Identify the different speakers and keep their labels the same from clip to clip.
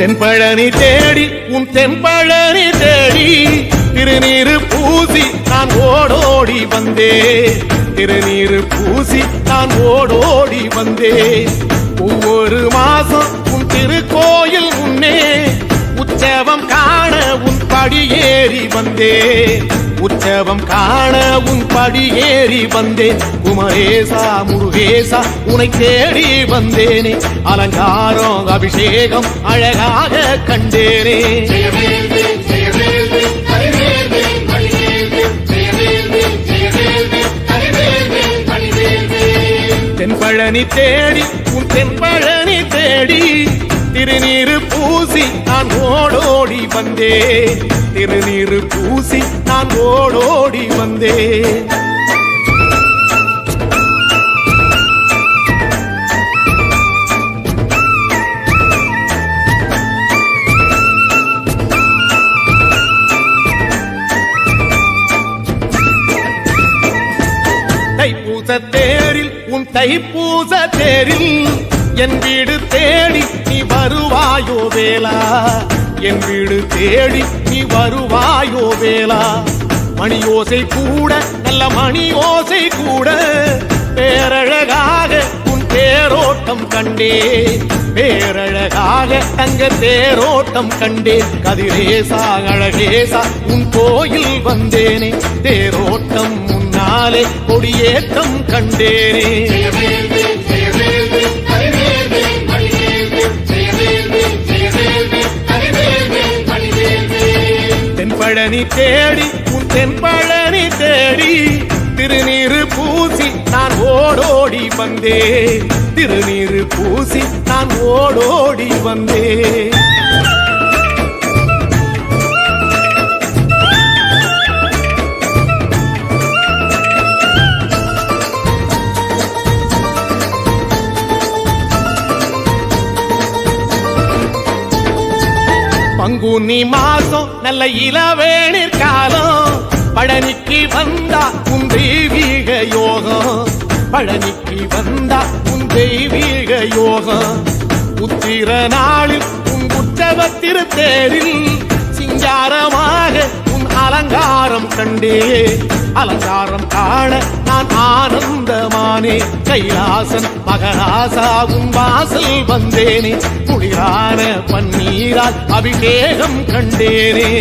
Speaker 1: தென்பழனி தேடி உன் தென்பழனி தேடி திருநீரு பூசி நான் ஓடோடி வந்தே திருநீரு பூசி நான் ஓடோடி வந்தே ஒவ்வொரு மாசம் உன் திருக்கோயில் முன்னே உற்சவம் காண உன் படியேறி வந்தே உற்சவம் காண உன் படியேறி வந்தேன் குமரேசா முருகேசா உனை தேடி வந்தேனே அலங்காரம் அபிஷேகம் அழகாக கண்டேனே தென்பழனி தேடி உன் தென்பழனி தேடி திருநீரு பூசி நான் ஓடோடி வந்தே திருநீரு பூசி நான் ஓடோடி வந்தே தைப்பூச தேரில் உன் தைப்பூச தேரில் என் வீடு தேடி நீ வருவாயோ வேளா என் வீடு தேடி நீ வருவாயோ வேளா மணியோசை கூட நல்ல மணியோசை கூட பேரழகாக உன் தேரோட்டம் கண்டே பேரழகாக தங்க தேரோட்டம் கண்டே கதிரேசா அழகேசா உன் கோயில் வந்தேனே தேரோட்டம் முன்னாலே கொடியேற்றம் கண்டேனே தென்பழனி தேடி உன் தென்பழனி தேடி திருநீரு பூசி நான் ஓடோடி வந்தே திருநீரு பூசி நான் ஓடோடி வந்தே பங்குனி மாசம் நல்ல இளவேணிற் காலம் பழனிக்கு வந்தா உன் தெய்வீக யோகம் பழனிக்கு வந்தா உன் தெய்வீக யோகம் உத்திர நாளில் உன் உற்சவ திருத்தேரில் சிங்காரமாக உன் அலங்காரம் கண்டே அலங்காரம் காண நான் ஆனந்தமானே கைலாசன் மகராசா உன் வாசல் வந்தேனே குளிரான பன்னீரால் அபிஷேகம் கண்டேனே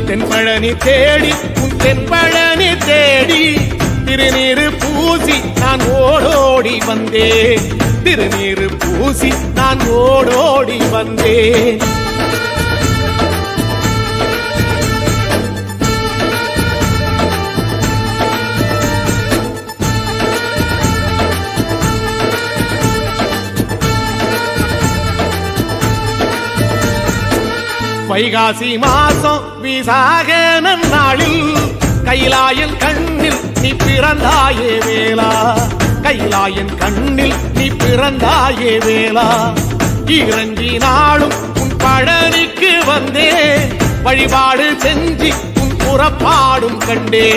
Speaker 1: தென்பழனி தேடி உன் தென்பழனி தேடி திருநீரு பூசி நான் ஓடோடி வந்தே திருநீரு பூசி நான் ஓடோடி வந்தே வைகாசி மாசம் விசாக நாளில் கைலாயன் கண்ணில் நீ பிறந்தாயே வேளா கைலாயன் கண்ணில் நீ பிறந்தாயே வேளா இறங்கி நாளும் உன் பழனிக்கு வந்தே வழிபாடு செஞ்சு உன் புறப்பாடும் கண்டே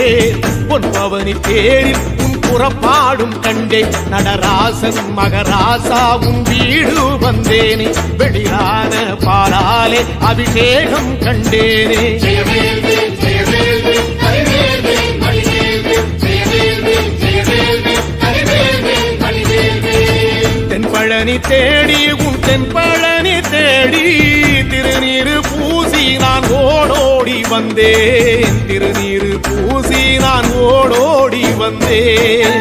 Speaker 1: உன் பவனி தேரில் உன் புறப்பாடும் கண்டே நடராசன் மகராசா உன் வீடு வந்தேனே வெளியான பாலாலே அபிஷேகம் கண்டேனே தென்பழனி தேடி உன் தென்பழனி தேடி திருநீரு பூசி நான் ஓடோடி வந்தேன் திருநீரு பூசி நான் ஓடோடி வந்தேன்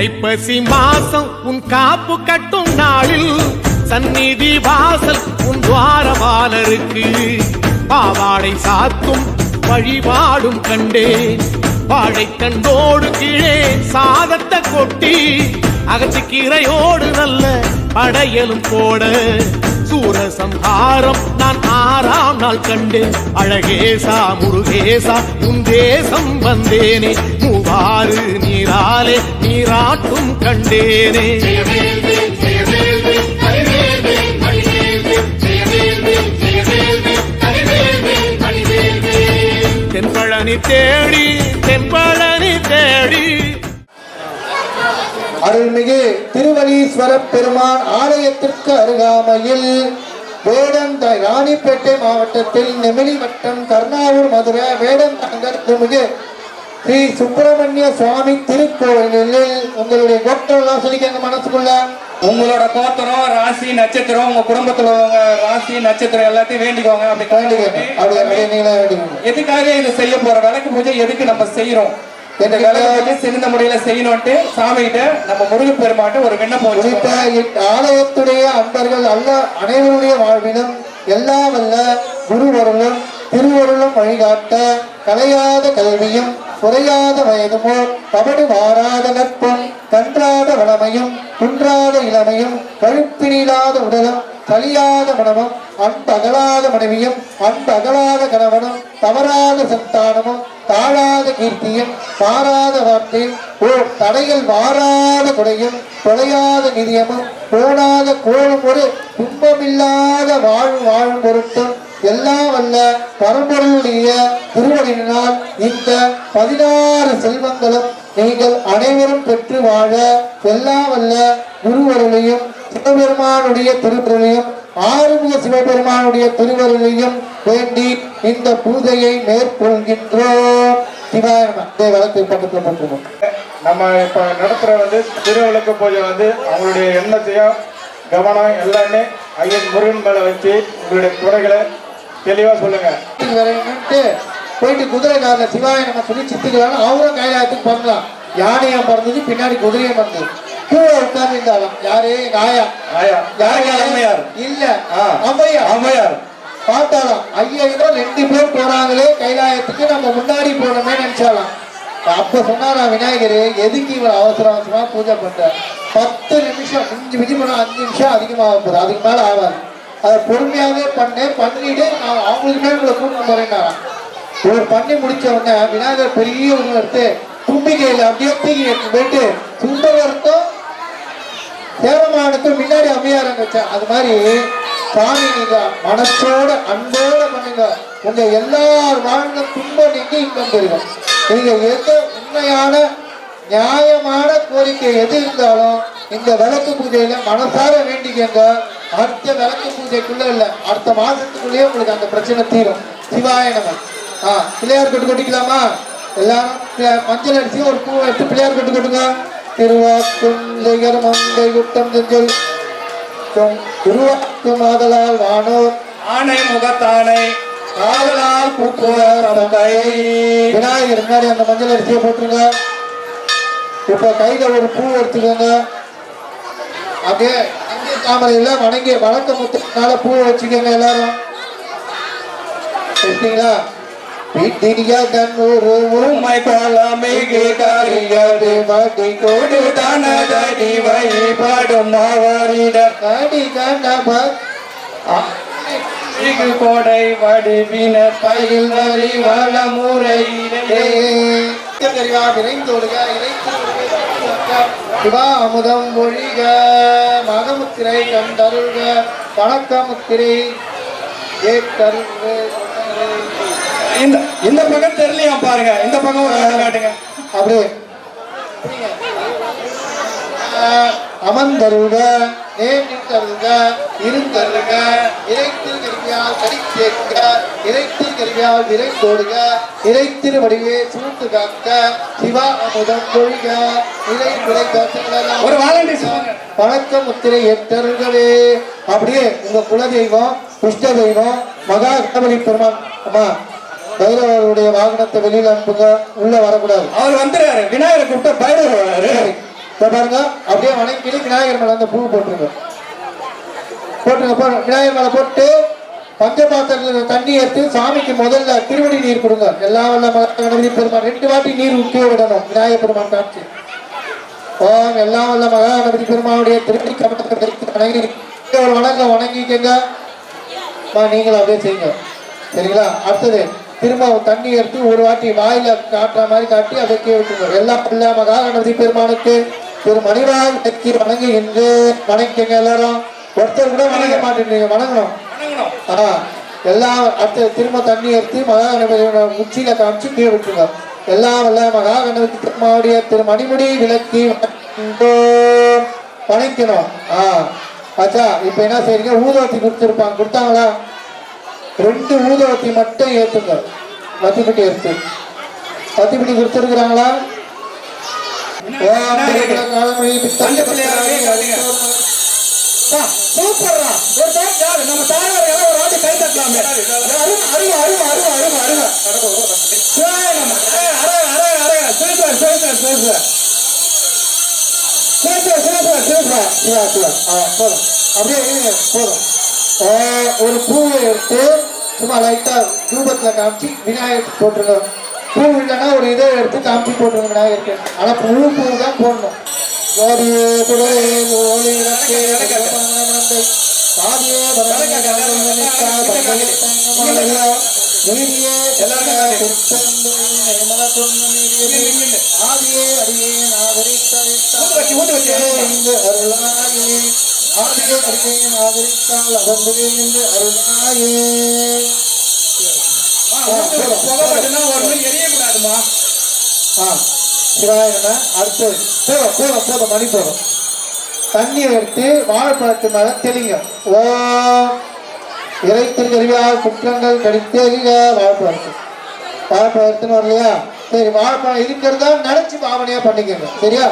Speaker 1: ஐப்பசி மாசம் உன் காப்பு கட்டும் நாளில் சந்நிதி வாசல் உன் துவாரபாலருக்கு பாவாடை சாத்தும் வழிபாடும் கண்டேன் வாழைக்கண்டோடு கீழே சாதத்தை கொட்டி அகச்சிக்கீரையோடு நல்ல படையலும் போட சூரசம்ஹாரம் நான் 6ஆம் நாள் கண்டேன். அழகேசா முருகேசா உன் தேசம் வந்தேனே, மூவாறு நீராலே நீராட்டும் கண்டேனே. தென்பழனி தேடி தென்பழனி தேடி.
Speaker 2: அருள்மிகு திருவலீஸ்வர பெருமான் ஆலயத்திற்கு அருகாமையில் வேடந்த ராணிப்பேட்டை மாவட்டத்தில் நெமிலி வட்டம் கர்ணாவூர் மதுரை வேடந்தாங்கல் திருமிகு ஸ்ரீ சுப்பிரமணிய சுவாமி திருக்கோயிலில் உங்களுடைய கோத்திரம் சொல்லிக்கங்க. மனசுக்குள்ள
Speaker 3: உங்களோட கோத்திரம், ராசி, நட்சத்திரம், உங்க குடும்பத்துல ராசி நட்சத்திரம் எல்லாத்தையும் வேண்டிக்கோங்க. எதுக்காக இதை செய்ய போற விளக்கு பூஜை எதுக்கு நம்ம செய்யறோம், இந்த விளக்கு சிறந்த முறையில செய்யணும்ட்டு சாமி கிட்ட நம்ம முருகப் பெருமாட்ட ஒரு விண்ணப்பம்.
Speaker 2: ஆலயத்துடைய அன்பர்கள் அல்ல அனைவருடைய வாழ்விலும் எல்லா வல்ல குருவருளும் திருவருளும் வழிகாட்ட கலையாத கல்வியும் குறையாத வயதுமோ கபடு மாறாத நட்பும் கன்றாத வளமையும் குன்றாத இளமையும் கழுப்பினிலாத உடலும் கலியாத மனமும் அன்பகலாத மனைவியும் அன்பகலாத கணவனும் தவறாத சந்தானமும் தாழாத கீர்த்தியும் மாறாத வார்த்தையும் தடைகள் மாறாத கொடையும் தொலையாத நிதியமும் போனாத கோளும் ஒரு துன்பமில்லாத வாழும் பொருட்டும் எல்லாம் வல்ல பரம்பொருளுடைய திருவடியினால் இந்த 16 செல்வங்களும் நீங்கள் அனைவரும் பெற்று வாழ எல்லாம் வல்ல குருவருளையும் சிவபெருமானுடைய திருவருளையும் ஆறுமுக சிவபெருமானுடைய திருவருளையும் வேண்டி இந்த பூஜையை மேற்கொள்கின்றோம். வழக்கு பக்கத்தில் பண்றோம்.
Speaker 4: நம்ம இப்ப நடத்துற திருவிளக்கு பூஜை அவங்களுடைய எண்ணத்தையும் கவனம் எல்லாமே ஐயன் முருகன் மேல வச்சு உங்களுடைய குறைகளை தெளிவா சொல்லுங்க.
Speaker 2: போயிட்டு குதிரைக்காரல சிவாய நம்ம சொல்லி சித்துக்கலாம். அவரும் கைலாயத்துக்கு பண்ணலாம். யானையம் பறந்தது, பின்னாடி குதிரையும் பறந்தது. கீழே உட்கார்ந்து இருந்தாலும் யாரு ஆயா
Speaker 3: அம்மையார்
Speaker 2: இல்ல அம்மையார் பார்த்தாலும் 2 பேர் போறாங்களே கைலாயத்துக்கு, நம்ம முன்னாடி போனோமே நினைச்சாலாம். அப்ப சொன்னா விநாயகர் எதுக்கு இவ்வளவு அவசரமா பூஜை பண்ற, 10 நிமிஷம் மிஞ்சி போனா 5 நிமிஷம் அதிகமாக போகுது, அதுக்கு மேல ஆகாது. அதை பொறுமையாவே பண்ணிட்டு நான் அவங்களுக்கு மேல உங்களை கூட்டிட்டு போறேன்னா ஒரு பண்ணி முடிச்ச உடனே விநாயகர் பெரிய ஒண்ணு எடுத்து தும்பிக்கையில அப்படியே தூக்கி எடுத்து போயிட்டு சுந்தரருக்கும் சேரமானுக்கும் முன்னாடி அம்மையாரங்க வச்சேன். அது மாதிரி சாமி நீங்க மனசோட அன்போட பண்ணுங்க. உங்க எல்லார் வாழ்ந்த துன்பம் நீங்க இன்பம் பெறுங்க. நீங்க எந்த உண்மையான நியாயமான கோரிக்கை எது இருந்தாலும் இந்த விளக்கு பூஜையில மனசார வேண்டிக்கங்க. அடுத்த விளக்கு பூஜைக்குள்ள இல்ல, அடுத்த மாசத்துக்குள்ளேயே உங்களுக்கு அந்த பிரச்சனை தீரும். சிவாய நம. பிள்ளையார் கொட்டு கொட்டிக்கலாமா? எல்லாரும் மஞ்சள் அடிச்சு ஒரு பூ எடுத்து பிள்ளையார் கொட்டு கொட்டுங்க. திருவாக்கும் மங்கை குட்டம் செஞ்சல் திருவாக்கும் ஆதலால் வானோர்
Speaker 3: ஆணை முகத்தானை
Speaker 2: காதலால் விநாயகர் முன்னாடி அந்த மஞ்சள் அரிசியை போட்டுருங்க. இப்ப கையில ஒரு பூ எடுத்துக்கோங்க. அப்படியே தாமரையில வணக்க முத்தினால பூ வச்சுக்கோங்க. எல்லாரும் எடுத்தீங்களா?
Speaker 3: கோடை வடிவின பயில் வரி வளமுறை
Speaker 2: அமுதம் ஒழிக மகமுத்திரை கண்டருள்க வணக்கமுத்திரை
Speaker 3: இந்த பக்கம் தெரியலையா பாருங்க, இந்த பக்கம் காட்டுங்க.
Speaker 2: அப்படியே அமர்ந்தருக நேர்ந்தருக இருந்தருக இறைத்தில் கருவியால் கடித்தேற்க இறைத்தில் கருவியால் விரைந்தோடுக இறைத்திரு வடிவே சூழ்ந்து காக்க சிவா அமுதம் பொழிக இறை குறை காட்டுங்களெல்லாம்
Speaker 3: ஒரு
Speaker 2: வணக்க முத்திரை ஏற்றர்களே. அப்படியே உங்க குலதெய்வம் இஷ்ட தெய்வம் மகா கணபதி பெருமான் அம்மா பைரவருடைய வாகனத்தை வெளியில அனுப்புங்க, உள்ள வரக்கூடாது.
Speaker 3: அவர் வந்துடுறாரு. விநாயகர் கூப்பிட்ட பைரவர் வராரு.
Speaker 2: பாருங்க, அப்படியே வணங்கிட்டு விநாயகர் மேல அந்த பூ போட்டுருங்க. விநாயகர் மேல போட்டு பஞ்சபாத்திரத்துல தண்ணி எடுத்து சாமிக்கு முதல்ல திருவடி நீர் கொடுங்க. எல்லாம் வல்ல கணபதி பெருமான் 2 வாட்டி நீர் ஊற்றி விடணும். விநாயகர் பெருமான் காட்சி. எல்லாம் வல்ல மகா கணபதி பெருமானுடைய திருவடி கமலத்தை ஒரு வணக்கம் வணங்கிக்கங்க. நீங்களும் அப்படியே செய்யுங்க சரிங்களா. அடுத்தது திரும்ப தண்ணி எடுத்து ஒரு வாட்டி வாயில காட்டுற மாதிரி காட்டி அதை விட்டுருங்க. எல்லாம் பிள்ளை மகா கணபதி பெருமானுக்கு திரு மணிவாய் கட்சி வணங்குகின்ற வணங்கிக்கங்க. எல்லாரும் ஒருத்தர் கூட வணங்க மாட்டேன்றீங்க, வணங்கணும். எல்லாம் அடுத்து திரும்ப தண்ணி எடுத்து மகா கணபதியோட உச்சியில காமிச்சு கீழே விட்டுருங்க. எல்லாம் வல்ல மகா கணபதி பெருமாவுடைய திரு மணிமுடி விளக்கி வணங்கணும். ஆச்சா, இப்ப என்ன செய்றீங்க, ஊதுவத்தி கொடுத்துருப்பாங்க, கொடுத்தாங்களா? 2 ஊதுவத்தி மட்டும் ஏத்துங்க. வத்திப்பட்டி எடுத்து வத்திப்பட்டி கொடுத்துருக்குறாங்களா? சூப்பர்ரா. ஒரு டைம் யாரு நம்ம தாயார் எல்லாம் ஒரு ஆட்டு கை தட்டலாமே. அருமை அருமை அருமை அருமை அருமை அருமை. போதும் அப்படியே போதும். ஒரு பூவை எடுத்து சும்மா லைட்டா தூபத்துல காமிச்சு விநாயகருக்கு போட்டுருங்க. பூ இல்லைன்னா ஒரு இதை எடுத்து காமிச்சு போட்டுருங்க விநாயகருக்கு. ஆனா முழு பூ தான் போடணும். அடுத்தது போதும் மணி போதும். தண்ணியை எடுத்து வாழைப்பழத்து மேல தெளிங்க. இறைத்திருக்கறிவால் குற்றங்கள் கடித்தெறிக. வாழைப்பழத்துன்னு வரலையா? சரி, வாழைப்பழம் இருக்கிறதா நினைச்சு பாவனையா பண்ணிக்கோங்க சரியா.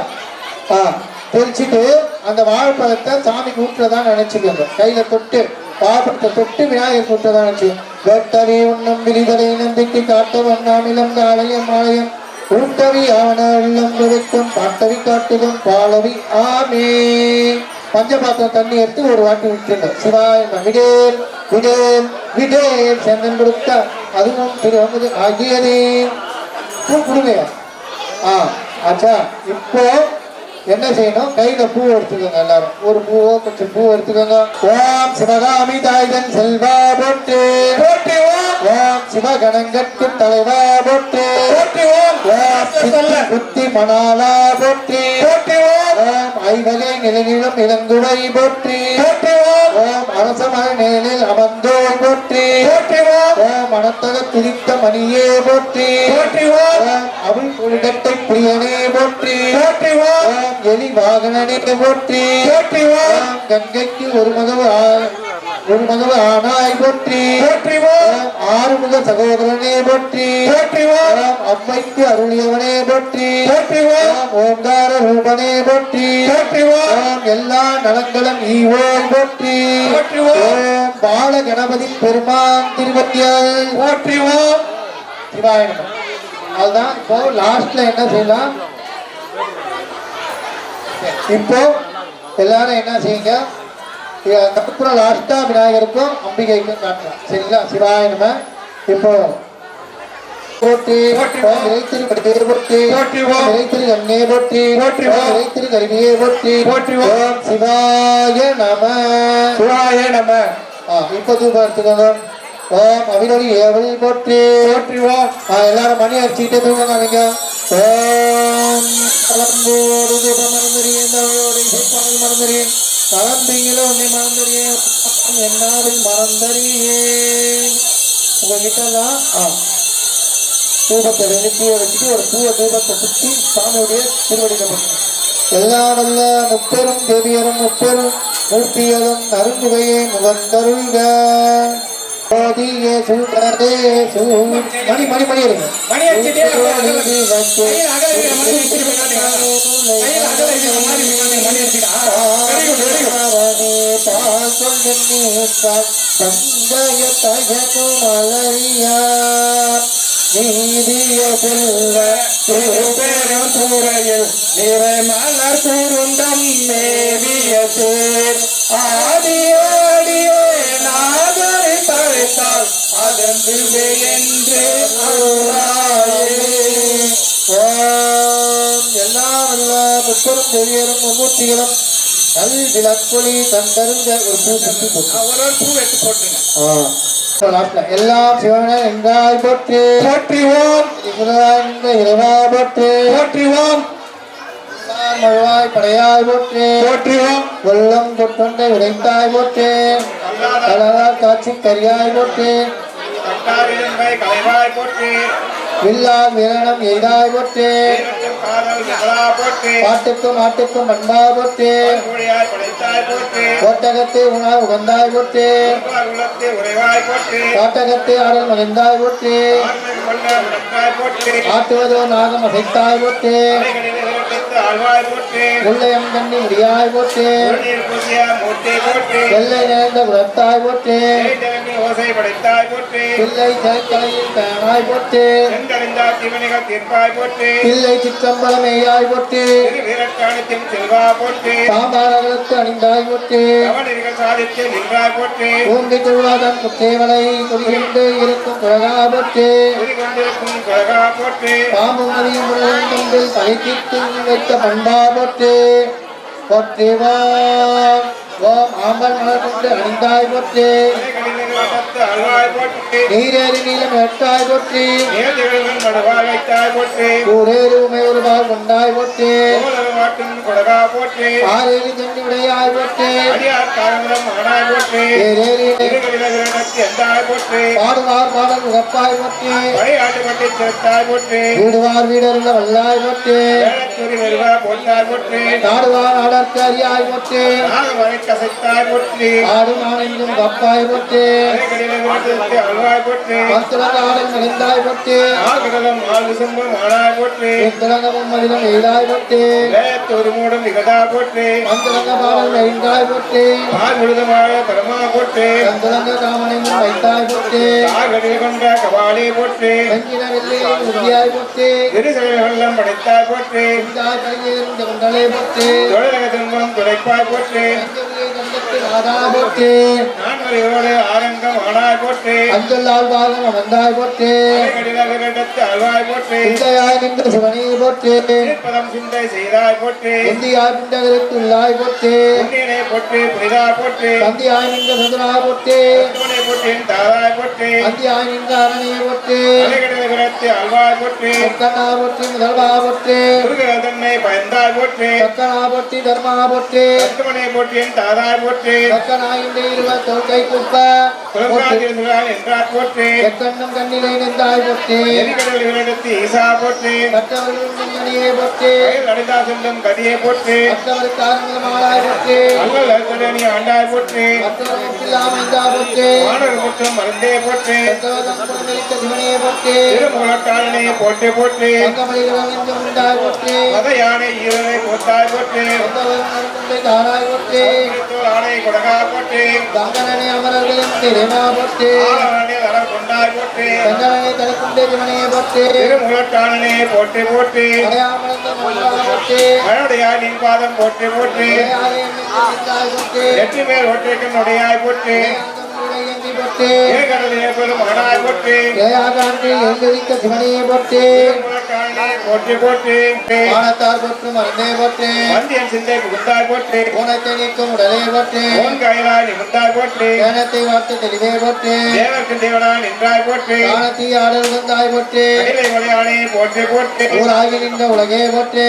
Speaker 2: தெளிச்சுட்டு அந்த வாழைப்பழத்தை சாமிக்கு ஊற்றதா நினைச்சுக்கோங்க. கையில தொட்டு வாழைப்பழத்தை தொட்டு விநாயகர் ஊற்றதா நினைச்சு வெட்டவி உண்ணம் விரிதலை நம்பிக்கை காட்டவன் நாமிலம் ஆலயம் ஆலயம் ஊட்டவி ஆவண உள்ளம் விடுக்கும் பாட்டவி காட்டிலும் பாலவி ஆமே. பஞ்சபாத்திரம் தண்ணி எடுத்து ஒரு வாட்டி விட்டுருங்க. சிவாய விடேல் விடேல் விடேல் செந்தன் கொடுத்த அதுவும் திரு ஆகியதே பூ கொடுங்க. ஆச்சா, இப்போ என்ன செய்யணும், கையில பூ எடுத்துக்கோங்க. எல்லாரும் ஒரு பூவோ கொஞ்சம் பூ எடுத்துக்கோங்க. ஓம் சிவகாமி தாய்தன் செல்வா போட்டு போட்டி. ஓம் சிவகணங்கற்கு தலைவா போட்டு போட்டி. ஓம் புத்தி மணாலா போட்டி போட்டி. ஓம் ஐவகை நிலநிலம் இளங்குடை போற்றி போட்டி. ஓம் அரசமலை நிலையில் அமர்ந்தோ போற்றி போட்டி. ஓம் மனத்தக துதித்த மணியே போற்றி போட்டி. ஓம் அவள் பொருடத்தை பிரியனே போற்றி போட்டி. ஓம் எலி வாகனனே போற்றி போற்றி. ஓம் கங்கைக்கு ஒரு மகவு ஆனாய் போற்றி போற்றி. ஓம் ஆறுமுக சகோதரனே போற்றி போற்றி. ஓம் அம்மைக்கு அருளியவனே போற்றி போற்றி. ஓம் ஓம்கார ரூபனே போற்றி போற்றி. ஓம் எல்லா நலங்களும் ஈவோய் போற்றி போற்றி. ஓம் பால கணபதி பெருமான் திருவத்தியல் போற்றி. ஓம் சிவாய நமः. அதுதான் இப்போ லாஸ்ட்ல என்ன செய்யலாம், இப்போ எல்லாரும் என்ன செய்யுங்க, அதுக்கப்புறம் லாஸ்டா விநாயகருக்கும் அம்பிகைக்கும் காட்டலாம் சரிங்களா. சிவாய நமः. இப்போ போற்றி இறைத்திரு கடிதே போற்றி இறைத்திரு கண்ணே போற்றி இறைத்திரு கருவியே போற்றி போற்றி. ஓம் சிவாய நமः சிவாய நமः. இப்போ தூபம் எடுத்துக்கோங்க. ஓம் அவிரொலி ஏவல் போற்றி போற்றி. ஓம் எல்லாரும் மணி அடிச்சுக்கிட்டே தூங்க. ஓம் கலம்போடு தூபம் மறந்துறியேன் தமிழோடு இசைப்பாடல் மறந்துறியேன் கலம்பிங்கள உன்னை மறந்துறியேன் என்னாவில் மறந்தறியேன். உங்ககிட்ட எல்லாம் தூபத்தை வெளியே வச்சுட்டு ஒரு பூவை தூபத்தை சுற்றி சாமியுடைய திருவடியில் போட்டு எல்லா வல்ல முப்பெரும் தேவியரும் முப்பெரும் மூர்த்தியரும் அருந்துகையே முகந்தருள்க. மணி மணி மணி இருங்க. நீதிய செல்வ திருப்பெரும் துறையில் நிறை மலர் குருந்தம் மேவிய சேர் ஆடியோடியே நாதரை தழைத்தால் அதன் திவ்வே என்று ஓம் எல்லா வல்ல முப்பெரும் தேவியரும் மும்மூர்த்திகளும் நல் விளக்குழி தந்தருங்க ஒரு பூ சுத்தி போட்டு
Speaker 3: ஒரு பூ எடுத்து போட்டுங்க.
Speaker 2: லாஸ்ட்ல எல்லாம் சிவன என்றாய் போற்றி
Speaker 3: போற்றி ஓம்
Speaker 2: இறைவா போற்றி
Speaker 3: போற்றி ஓம்
Speaker 2: மழுவாய் படையாய் போற்றி
Speaker 3: போற்றி ஓம்
Speaker 2: வெள்ளம் கொட்டொண்டை உடைத்தாய் போற்றி கலரார் காட்சி கரியாய் போற்றி
Speaker 3: கட்டாரிடம்பை கலைவாய் போற்றி
Speaker 2: வில்லா வீரணம் எய்தாய் போற்றி
Speaker 3: காதல் விமலா போற்றி
Speaker 2: பாட்டுக்கும் ஆட்டுக்கும் பண்பா போற்றி
Speaker 3: கூடியாய் படைத்தாய் போற்றி
Speaker 2: கோட்டகத்தை உணாய் உகந்தாய் போற்றி
Speaker 3: உள்ளத்தை உறைவாய் போற்றி
Speaker 2: காட்டகத்தை ஆடல் மகிழ்ந்தாய் போற்றி
Speaker 3: ஆண்மை கொண்ட உடற்காய் போற்றி
Speaker 2: ஆட்டுவதோ நாகம் அசைத்தாய் போற்றி
Speaker 3: ஆழ்வாய் போற்றி
Speaker 2: முள்ளையம் கண்ணி முடியாய் போற்றி
Speaker 3: நீர் பூசிய மூர்த்தி போற்றி
Speaker 2: வெள்ளை நிறைந்த குலத்தாய் போற்றி
Speaker 3: ஜலங்கி ஓசை படைத்தாய் போற்றி
Speaker 2: பிள்ளை செயற்கலையில் தேனாய் போற்றி
Speaker 3: சென்றறிந்தா தீவனிகள் தீர்ப்பாய் போற்றி
Speaker 2: பிள்ளை சிற்றம்பலம் எய்யாய் போற்றி
Speaker 3: வீரக்காணித்தின் செல்வா போற்றி
Speaker 2: பாம்பாரர்களுக்கு அணிந்தாய் போற்றி
Speaker 3: அவனிர்கள் சாதித்து நின்றாய் போற்றி
Speaker 2: பூங்கி துழுவாதன் குத்தேவலை கொடிகின்று இருக்கும் குழகா போற்றி
Speaker 3: கொண்டிருக்கும் குலகா போற்றி
Speaker 2: பாம்பு மதியும் முழங்கில் தலை தீர்த்து வைத்த பண்பா போற்றி போற்றி ஓம் ஆம்பல் மலர் கொண்டு அணிந்தாய் போற்றி
Speaker 3: அல்வாய் போற்றி
Speaker 2: நீரேறி நீளம் எட்டாய் போற்றி
Speaker 3: நேர்திகழ்கள் மடுவாய் வைத்தாய் போற்றி
Speaker 2: ஊரேறி உமை ஒரு பால் கொண்டாய் போற்றி
Speaker 3: மாட்டும் குலகா போற்றி
Speaker 2: ஆரேறி தண்ணி உடையாய் போற்றி
Speaker 3: அடியார் காரங்களும் ஆனாய் போற்றி
Speaker 2: ஏரேறி
Speaker 3: எந்தாய் போற்றி
Speaker 2: பாடுவார் பாடல் உகப்பாய் போற்றி
Speaker 3: பழையாட்டு பட்டி சேர்த்தாய் போற்றி
Speaker 2: வீடுவார் வீடருள்ள வல்லாய் போற்றி
Speaker 3: வேளச்சூரி வருவா போட்டாய் போற்றி
Speaker 2: நாடுவார் ஆடற்கு அறியாய் போற்றி
Speaker 3: நாகமணி கசைத்தாய் போற்றி
Speaker 2: ஆடும் ஆனெங்கும் கப்பாய் போற்றி
Speaker 3: அல்வாய் போற்றி
Speaker 2: பத்துலக ஆடல் மகிழ்ந்தாய் போற்றி
Speaker 3: ஆகடலும் ஆள் விசும்பும் ஆனாய் போற்றி
Speaker 2: திலகமும் மதிலும் எய்தாய் போற்றி
Speaker 3: வேத்தொரு மூடும் விகதா போற்றி
Speaker 2: பந்துலக பாடல் மகிழ்ந்தாய் போற்றி
Speaker 3: பால் முழுதுமாக பரமா போற்றி
Speaker 2: பந்துலக காமனையும் வைத்தாய் போற்றி
Speaker 3: ஆகடில் கொண்ட கபாலி போற்றி
Speaker 2: வெங்கின வெள்ளையை உறுதியாய் போற்றி
Speaker 3: திருசெல்வம் படைத்தாய் போற்றி
Speaker 2: இந்தாய் பரிந்து கொண்டலே போற்றி
Speaker 3: தொழிலக துன்பம் துடைப்பாய் போற்றி
Speaker 2: ராதா போற்றி
Speaker 3: நான்மறையோடு ஆரங்கம் ஆனாய் போற்றி
Speaker 2: அஞ்சொல்லால் பாகம் அமர்ந்தாய் போற்றி
Speaker 3: விரடத்து அல்வாய் போற்றி
Speaker 2: சிந்தையாய் நின்ற சிவனி போற்றி
Speaker 3: பதம் சிந்தை செய்தாய் போற்றி
Speaker 2: இந்தியாய் பிண்டகருக்கு உள்ளாய் போற்றி
Speaker 3: புண்ணியனை போற்றி புனிதா போற்றி
Speaker 2: தந்தியாய் நின்ற சதுரா போற்றி
Speaker 3: துணை போற்றின் தாராய் போற்றி
Speaker 2: அந்தியாய் நின்ற அரணியை போற்றி
Speaker 3: விரத்து அல்வாய் போற்றி
Speaker 2: கண்ணா போற்றி முதல்வா போற்றி
Speaker 3: முருகன் தன்னை பயந்தாய் போற்றி
Speaker 2: கக்கனா போற்றி தர்மா போற்றி
Speaker 3: துணை போற்றின் தாராய் போற்றி
Speaker 2: கக்கனா இந்த இருவர் தோற்கை குப்ப
Speaker 3: குலராஜன் என்றார் போற்றி
Speaker 2: எக்கண்ணம் கண்ணிலை நின்றாய் போற்றி
Speaker 3: எரிகடல் விரடத்து ஈசா போற்றி
Speaker 2: கற்றவர்கள் முன்னணியை போற்றி
Speaker 3: அடிதா செல்லும் கதியை போற்றி
Speaker 2: மற்றவருக்கு ஆரம்பமாளாய் போற்றி
Speaker 3: அங்கல் அர்த்தனி ஆண்டாய் போற்றி
Speaker 2: மற்றவர்கள் அமைந்தா போற்றி
Speaker 3: மாணவர் குற்றம் மருந்தே போற்றி
Speaker 2: சிவனையை போற்றி
Speaker 3: திருமுகக்காரனை போற்றி போற்றி
Speaker 2: தங்கமணிகளும் என்றும் உண்டாய் போற்றி
Speaker 3: மத யானை ஈரனை போத்தாய் போற்றி
Speaker 2: தாராய் போற்றி
Speaker 3: ஆணை கொடகா போற்றி
Speaker 2: தங்கனனை அமரர்களின் திரைமா போற்றி
Speaker 3: ஆலவாணி வளர் கொண்டாய் போற்றி
Speaker 2: தங்கனனை தடுக்குண்டே சிவனையை போற்றி
Speaker 3: திருமுகக்காரனை போற்றி போற்றி
Speaker 2: அடையாமலந்த மன்றாக போற்றி
Speaker 3: மழையாய் நின் பாதம் போற்றி போற்றி
Speaker 2: உண்டாய் போற்றி
Speaker 3: நெற்றி மேல் ஒற்றைக்கும் உடையாய் போற்றி
Speaker 2: இயங்கி போற்றி
Speaker 3: ஏகடலே பெரும் ஆனாய் போற்றி
Speaker 2: ஜெயாகாந்தி எழுந்திருக்க சிவனையை போற்றி
Speaker 3: திருமுகக்காரனை போற்றி போற்றி
Speaker 2: வானத்தார் போற்றும் மருந்தே போற்றி
Speaker 3: வந்தியன் சிந்தை புகுந்தாய் போற்றி
Speaker 2: ஊனத்தை நீக்கும் உடலே போற்றி
Speaker 3: ஓன் கையிலாய் நிமிர்ந்தாய் போற்றி
Speaker 2: ஞானத்தை வார்த்து தெளிவே போற்றி
Speaker 3: தேவர்க்கு தேவனாய் நின்றாய் போற்றி
Speaker 2: காணத்தி ஆடல் வந்தாய் போற்றி
Speaker 3: அடிமை மொழியானே போற்றி போற்றி
Speaker 2: ஊராகி நின்ற உலகே போற்றி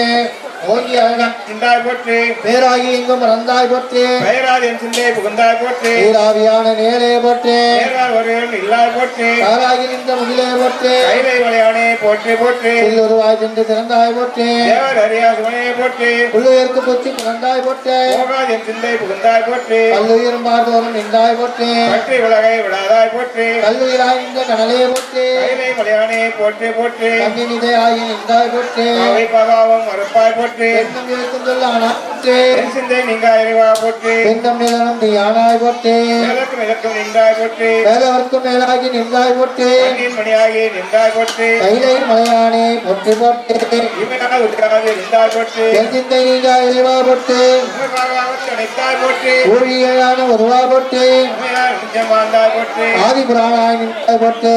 Speaker 2: ஓங்கி அழகன்
Speaker 3: நின்றாய் போற்றி
Speaker 2: பேராகி எங்கும் மறந்தாய் போற்றி
Speaker 3: பெயரால் என் சிந்தை புகுந்தாய் போற்றி
Speaker 2: நீராவியான நேரே போற்றி
Speaker 3: நேரால் ஒருவன் இல்லாய் போற்றி
Speaker 2: காராகி நின்ற முகிலே போற்றி
Speaker 3: கைலை மொழியானே போற்றி போற்றி
Speaker 2: உருவாய் சென்று திறந்தாய் போற்றி
Speaker 3: தேவர் ஹரியா சிவனே போற்றி
Speaker 2: உள்ளுயிருக்கு பூச்சி புகழ்ந்தாய் போற்றி
Speaker 3: போகாது என் சிந்தை புகுந்தாய் போற்றி
Speaker 2: கல்லுயிரும் பார்தோறும் நின்றாய் போற்றி
Speaker 3: பற்றி உலகை விடாதாய் போற்றி
Speaker 2: கல்லுயிராய் நின்ற கனலே போற்றி
Speaker 3: கைலை மொழியானே போற்றி போற்றி
Speaker 2: கண்ணி நிதையாகி நின்றாய் போற்றி
Speaker 3: அவை பகாவம் மறுப்பாய் போற்றி
Speaker 2: பெண்ணும் இருக்கும் சொல்லானா போற்றி
Speaker 3: என் சிந்தை நீங்க அறிவா போற்றி
Speaker 2: பெண்ணும் நிலனும் நீ ஆனாய் போற்றி
Speaker 3: மேலக்கும் இலக்கும் நின்றாய் போற்றி
Speaker 2: மேலவர்க்கும் மேலாகி நின்றாய் போற்றி
Speaker 3: கண்ணின் மணியாகி நின்றாய் போற்றி
Speaker 2: கைலை மலையானே போற்றி போற்றி
Speaker 3: இமையாக உட்காராது நின்றாய் போற்றி
Speaker 2: என் சிந்தை நீங்க இறைவா போற்றி
Speaker 3: உமையாக நினைத்தாய் போற்றி
Speaker 2: ஊழியான ஒருவா போற்றி
Speaker 3: உமையார் நிஜம் வாழ்ந்தாய் போற்றி
Speaker 2: ஆதி புராணாய் நின்றாய் போற்றி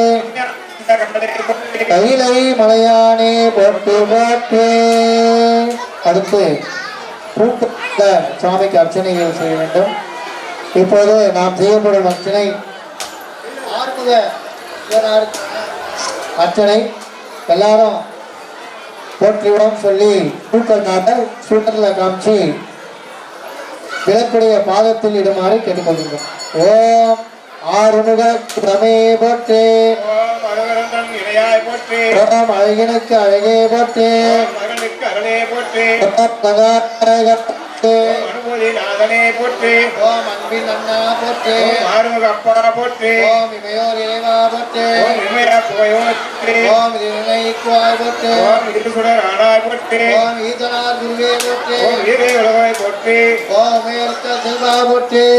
Speaker 3: இந்த கண்டனை போற்றி
Speaker 2: கைலை மலையானே போற்றி போற்றி அடுத்து பூ சுவாமிக்கு அர்ச்சனைகள் செய்ய வேண்டும். இப்போது நாம் செய்யப்படும் அர்ச்சனை ஆறுமுக அர்ச்சனை. எல்லாரும் போற்றிவிடும் சொல்லி பூக்கள் நாட்ட சூட்டர்ல காமிச்சு விளக்குடைய பாதத்தில் இடுமாறு கேட்டுக்கொள்கிறோம். ஓம் ஆறுமுக பிரமே போற்றே.
Speaker 4: ஓம் அழகரந்தன் இணையாய் போற்றி.
Speaker 2: ஓம் அழகினுக்கு அழகே போற்றே.
Speaker 4: மகனுக்கு அருளே போற்றி.
Speaker 2: ஓம்
Speaker 4: அனுமதி நாதனே போற்றி.
Speaker 2: ஓம் அன்பின் அண்ணா போற்றே.
Speaker 4: ஓம் ஆறுமுக அப்பா போற்றி.
Speaker 2: ஓம் இமையோர் இறைவா போற்றே.
Speaker 4: ஓம் இமையா புகையோற்றி.
Speaker 2: ஓம் இணைக்குவாய் போற்றே.
Speaker 4: ஓம் இருசுடர் ஆனாய் போற்றி.
Speaker 2: ஓம் ஈதனார் குருவே போற்றே.
Speaker 4: ஓம் ஈரே உலகாய் போற்றி.
Speaker 2: ஓம் உயர்த்த செல்வா போற்றே.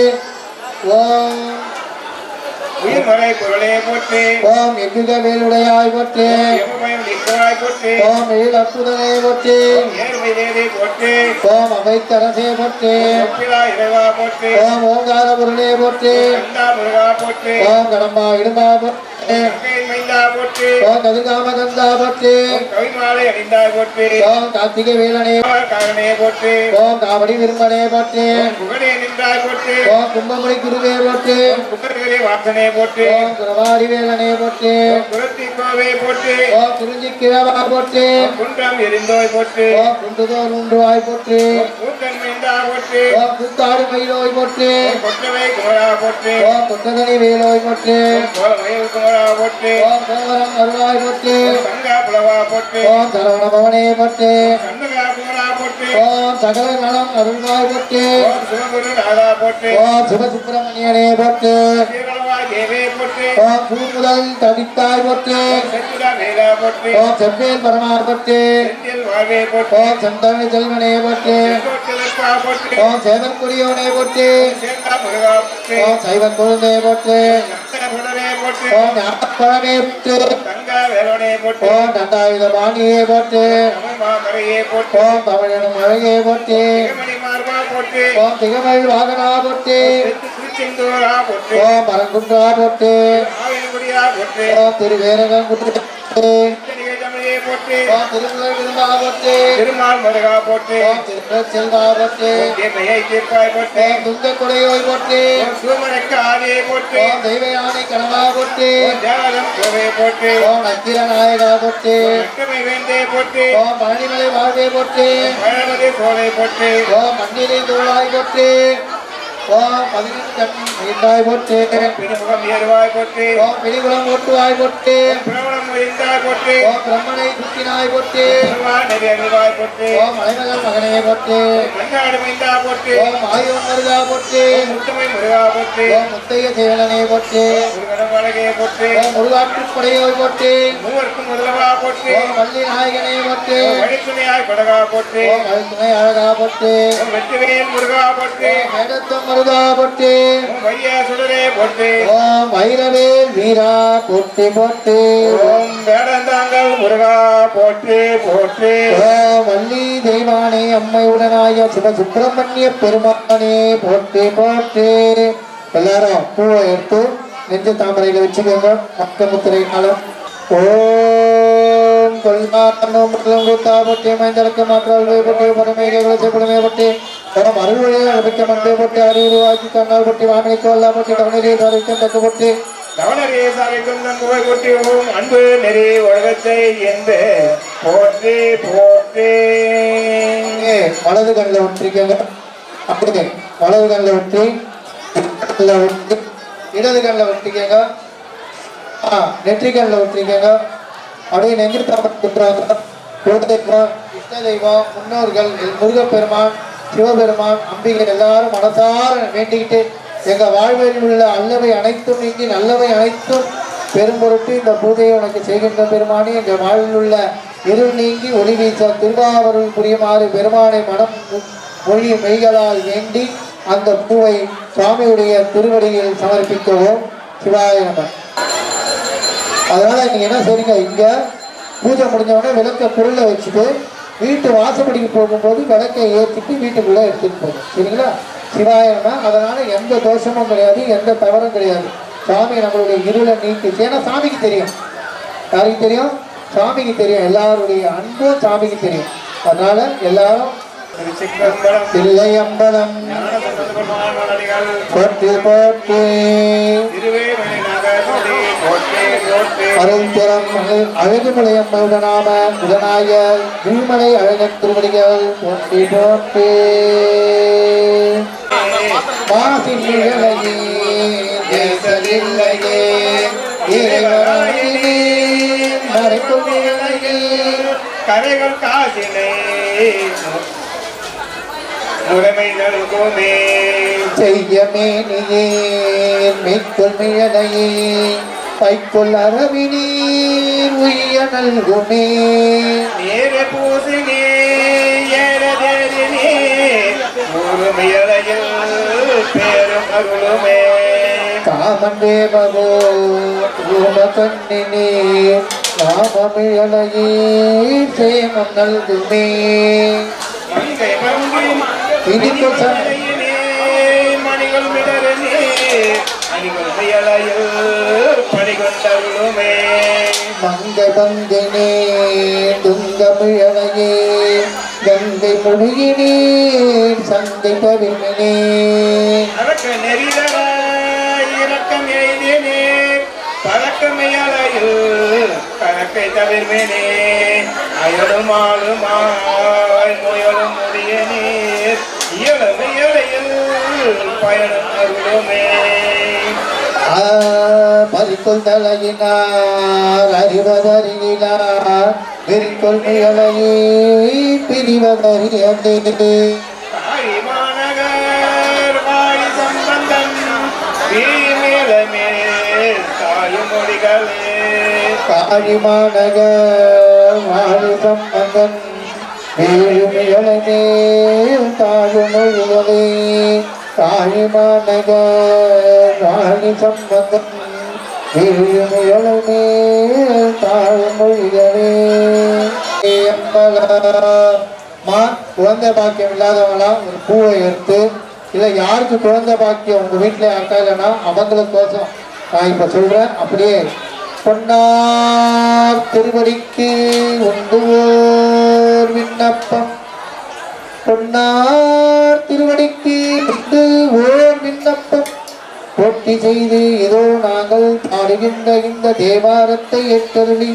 Speaker 2: ஓம்
Speaker 4: உயிர்மறை பொருளே போற்றி.
Speaker 2: ஓம் எங்குக வேலுடையாய் போற்றே.
Speaker 4: எமபயம் நிற்கிறாய் போற்றி.
Speaker 2: ஓம் எழில் அற்புதனே போற்றே.
Speaker 4: ஏர்மை தேவி போற்றி.
Speaker 2: ஓம் அவைத்தரசே போற்றே.
Speaker 4: ஒப்பிலா இறைவா போற்றி.
Speaker 2: ஓம் ஓங்கார பொருளே போற்றே.
Speaker 4: கந்தா முருகா போற்றி.
Speaker 2: ஓம் கடம்பா இடும்பா போற்றே.
Speaker 4: கங்கையின் மைந்தா போற்றி.
Speaker 2: ஓம் கதிர்காம கந்தா போற்றே.
Speaker 4: ஓம் கவிமாலை அணிந்தாய் போற்றி.
Speaker 2: ஓம் கார்த்திகை வேலனே.
Speaker 4: காரணே போற்றி.
Speaker 2: ஓம் காவடி விரும்பனே போற்றே.
Speaker 4: ஓம் புகழே நின்றாய் போற்றி.
Speaker 2: ஓம் கும்பமுடி குருவே போற்றே.
Speaker 4: ஓம் புகழ்கிரி வாசனே போற்றி.
Speaker 2: ஓம் குரவாடி வேலனே போற்றே.
Speaker 4: ஓம் குரத்தி கோவே போற்றி.
Speaker 2: ஓம் குறிஞ்சி கிழவா போற்றே.
Speaker 4: ஓம் குன்றம் எரிந்தோய் போற்றி.
Speaker 2: ஓம் குண்டுதோர் உண்டுவாய் போற்றே.
Speaker 4: ஓம் கூத்தன் மைந்தா போற்றி.
Speaker 2: ஓம் குத்தாடு மயிலோய் போற்றே.
Speaker 4: ஓம் கொற்றவை குமரா போற்றி.
Speaker 2: ஓம் கொட்டதனி வேலோய் போற்றே.
Speaker 4: ஓம் கோலமயில் குமரா போற்றி.
Speaker 2: ஓம் கோவரம் அருளாய் போற்றே.
Speaker 4: ஓம் சங்கா புலவா போற்றி.
Speaker 2: ஓம் சரவண பவனே போற்றே.
Speaker 4: சண்முகா குமரா போற்றி.
Speaker 2: ஓம் சகல நலம் அருள்வாய் போற்றே.
Speaker 4: ஓம் சிவகுரு நாதா போற்றி.
Speaker 2: ஓம் சிவசுப்பிரமணியனே போற்றே.
Speaker 4: சீரளவா தேவே போற்றி.
Speaker 2: ஓம் பூமுதல் தடித்தாய் போற்றே.
Speaker 4: ஓம் செஞ்சுடா வேலா போற்றி.
Speaker 2: ஓம் செவ்வேல் பரமார் போற்றே.
Speaker 4: செந்தில் வாழ்வே போற்றி.
Speaker 2: ஓம் செந்தமிழ் செல்வனே போற்றே.
Speaker 4: செங்கோட்டிலப்பா போற்றி.
Speaker 2: ஓம் சேவன் கொடியோனே போற்றே.
Speaker 4: சேந்தா முருகா போற்றி.
Speaker 2: ஓம் சைவ கொழுந்தே போற்றே.
Speaker 4: சந்தன புடனே போற்றி.
Speaker 2: ஓம் ஞானப்பழமே போற்றே.
Speaker 4: தங்கா வேலோனே போற்றி.
Speaker 2: ஓம் தண்டாயுத பாணியே போற்றே.
Speaker 4: தமிழ் மாமரையே போற்றி.
Speaker 2: ஓம் தமிழனும் அழகே போற்றே.
Speaker 4: திகமணி மார்பா போற்றி.
Speaker 2: ஓம் திகமழ் வாகனா போற்றே.
Speaker 4: திருச்செந்தூரா போற்றி.
Speaker 2: ஓம் பரங்குன்றா போற்றே.
Speaker 4: ஆவினகுடியா போற்றி.
Speaker 2: ஓம் திருவேரகம் போற்றே.
Speaker 4: திருத்தணிகை தமிழே போற்றி.
Speaker 2: ஓம் திருமுறை விரும்பா போற்றே.
Speaker 4: திருமால் முருகா போற்றி.
Speaker 2: ஓம் திருமுறை செல்வா போற்றே.
Speaker 4: தீமையை தீர்ப்பாய் போற்றி.
Speaker 2: ஓம் துங்க கொடையோய் போற்றே.
Speaker 4: ஓம் சிவமரக்கு ஆதியை போற்றி.
Speaker 2: ஓம் தெய்வ யானை கணவா போற்றே.
Speaker 4: ஓம் தேவதம் கோவை போற்றி.
Speaker 2: ஓம் நக்கிர நாயகா போற்றே.
Speaker 4: லட்சுமி வேந்தே போற்றி.
Speaker 2: ஓம் பழனிமலை வாழ்வே போற்றே.
Speaker 4: பழமதி சோலை போற்றி.
Speaker 2: ஓம் மண்ணிலை தோளாய் போற்றே. ஓம் 15 கண் நீண்டாய் போற்றே.
Speaker 4: பிணிமுகம் ஏறுவாய் போற்றி.
Speaker 2: ஓம் பிணிகுலம் ஓட்டுவாய் போற்றே.
Speaker 4: பிரவணம் ஒழிந்தாய் போற்றி.
Speaker 2: ஓம் பிரம்மனை சுத்தினாய் போற்றே.
Speaker 4: திருவான் நெறி அறிவாய் போற்றி.
Speaker 2: ஓம் மலைமகள் மகனே போற்றே.
Speaker 4: மன்னாடு மைந்தா போற்றி.
Speaker 2: ஓம் ஆயுள் மருகா போற்றே.
Speaker 4: முத்துமை முருகா போற்றி.
Speaker 2: ஓம் முத்தைய சேவலனே போற்றே.
Speaker 4: முருகனம் அழகே போற்றி.
Speaker 2: ஓம் முருகாற்றுப் படையோய் போற்றே.
Speaker 4: மூவர்க்கும் முதலவா போற்றி.
Speaker 2: ஓம் வள்ளி நாயகனே போற்றே.
Speaker 4: வழித்துணையாய் கொடகா போற்றி.
Speaker 2: ஓம் அழுத்துணை அழகா போற்றே.
Speaker 4: வெற்றிவேல் முருகா போற்றி.
Speaker 2: ஓம் வேடத்தம் மருகா போற்றே.
Speaker 4: வையா சுடரே போற்றி.
Speaker 2: ஓம் வைரவேல் வீரா போற்றி போற்றே.
Speaker 4: ஓம் வேடந்தாங்கள் முருகா போற்றி போற்றி.
Speaker 2: ஓம் வள்ளி தெய்வானே அம்மை உடனாய சிவ சுப்பிரமணிய பெருமானே போற்றி போற்றி. எல்லாரும் பூவை எடுத்து நெஞ்சு தாமரையில வச்சுக்கோங்க. மக்கமுத்திரையினாலும் ஓம் கொள்ளாட்டம் கூத்தா போட்டி மைந்தருக்கு மாற்றால் போட்டி பரமேகளை செய்யப்படுமே போட்டி ஓம் அருள்வழியை அனுப்பிக்க மண்டே போட்டி அறிவுருவாக்கி கண்ணால் போட்டி வாமினிக்கு வல்லா போட்டி கவனிலே சாதிக்கும் தக்கு போட்டி
Speaker 4: தவணரே சாலைக்கும் நம்புவை போற்றி. ஓம் அன்பு நெறி ஒழுகத்தை என்று போற்றி போற்றி.
Speaker 2: வலது கண்ணில் விட்டுருக்கீங்க. அப்படிங்க வலது கண்ணில் விட்டு விட்டு இடது கண்ணில் விட்டுருக்கீங்க. நெற்றிக்கண்ணில் விட்டுருக்கீங்க. அப்படியே நெஞ்சு தாமரை குலதெய்வம் இஷ்ட தெய்வம் முன்னோர்கள் முருகப்பெருமான் சிவபெருமான் அம்பிகை எல்லாரும் மனசார வேண்டிக்கிட்டு எங்க வாழ்வில் உள்ள அல்லவை அனைத்தும் நீங்கி நல்லவை அனைத்தும் பெரும்பொருட்டு இந்த பூஜையை உனக்கு செய்கின்ற பெருமானி எங்கள் வாழ்வில் உள்ள இருள் நீங்கி ஒளி வீச திருவாவருள் புரியுமாறு பெருமானை மனம் மொழி மெய்களால் வேண்டி அந்த பூவை சுவாமியுடைய திருவடியில் சமர்ப்பிக்கவும். சிவாய நம. அதனால நீங்க என்ன செய்றீங்க, இங்க பூஜை முடிஞ்சவொடனே விளக்க பொருளை வச்சுட்டு வீட்டு வாசப்படிக்கு போகும்போது விளக்கை ஏற்றிட்டு வீட்டுக்குள்ள எடுத்துட்டு போகும். சரிங்களா? சிவாய நம. அதனால எந்த தோஷமும் கிடையாது, எந்த தவறும் கிடையாது. சாமி நம்மளுடைய இருளை நீக்கிச்சு. ஏன்னா சாமிக்கு தெரியும். யாருக்கு தெரியும்? சாமிக்கு தெரியும். எல்லாருடைய அன்பும் சாமிக்கு தெரியும். அதனால எல்லாரும்
Speaker 4: திருச்சிற்றம்பலம்.
Speaker 2: தில்லையம்பலம்
Speaker 4: ஞானசம்பந்தபெருமான் மலடிகள்
Speaker 2: போற்றி போற்றி
Speaker 4: திருவேமணி நகர்வடி போற்றி போற்றி.
Speaker 2: அருள் திறம் அழகுமலையம்மனாம உடனாய விண்மலை அழகத் திருவடிகள் போற்றி போற்றி மாசின் நிழலையே தேசலில்லையே இறைவராயினே மறைக்கும் நிழலையே
Speaker 4: கரைகள் காசினை முறைமை நல்குமே.
Speaker 2: செய்யமே நீயே மெய்க்குள் மிழலையே பைக்குள் அரவினீர் உய்ய நல்குமே
Speaker 4: நேர பூசினே ஏற தேரினே முழுமையலையில் பேரும் அருளுமே.
Speaker 2: காமன் தேவகோ ரூப கண்ணினே நாமமிழலையே சேமம் நல்குமே
Speaker 4: மங்கை மங்கி
Speaker 2: இனிக்குள்
Speaker 4: மணியிலே மணிகள் மிடரனே மணிகள் மியலையில் பணிகொண்டருளுமே.
Speaker 2: மங்க பங்கினே துங்கமிழலையே கங்கை முழுகினீர் சங்கை பவிமினே
Speaker 4: அரக்க நெறிதர இறக்கம் எய்தினே பழக்கமையலையில் கணக்கை தவிர்மேனே அயலும் ஆளுமாய் முயலும் முடிய நீர் இயலமையலையில் பயணம் அருளுமே.
Speaker 2: பறிக்குள் தலையினார் அறிவதறியினார் விரிக்குள் மிழலையே பிரிவதறியதே
Speaker 4: தாய் மாநகர் வாழி சம்பந்தம் மேலமே தாயும் மொழிகளே
Speaker 2: காழிமாநக வாழி சம்பந்தன் வேழுமிழலே தாழுமொழிகளே காழிமாநக வாழி சம்பந்தன் வேழுமிழலே தாழுமொழிகளே குழந்தை பாக்கியம் இல்லாதவங்களாம் ஒரு பூவை எடுத்து இல்லை யாருக்கு குழந்தை பாக்கியம் உங்க வீட்டில் யாருக்கா இல்லைன்னா அவங்களுக்கோசம் நான் இப்ப சொல்றேன். அப்படியே பொன்னார் திருவடிக்கு உண்டு ஓர் விண்ணப்பம் பொன்னார் திருவடிக்கு உண்டு ஓர் விண்ணப்பம் போட்டி செய்து இதோ நாங்கள் பாடுகின்ற இந்த தேவாரத்தை ஏற்றருளி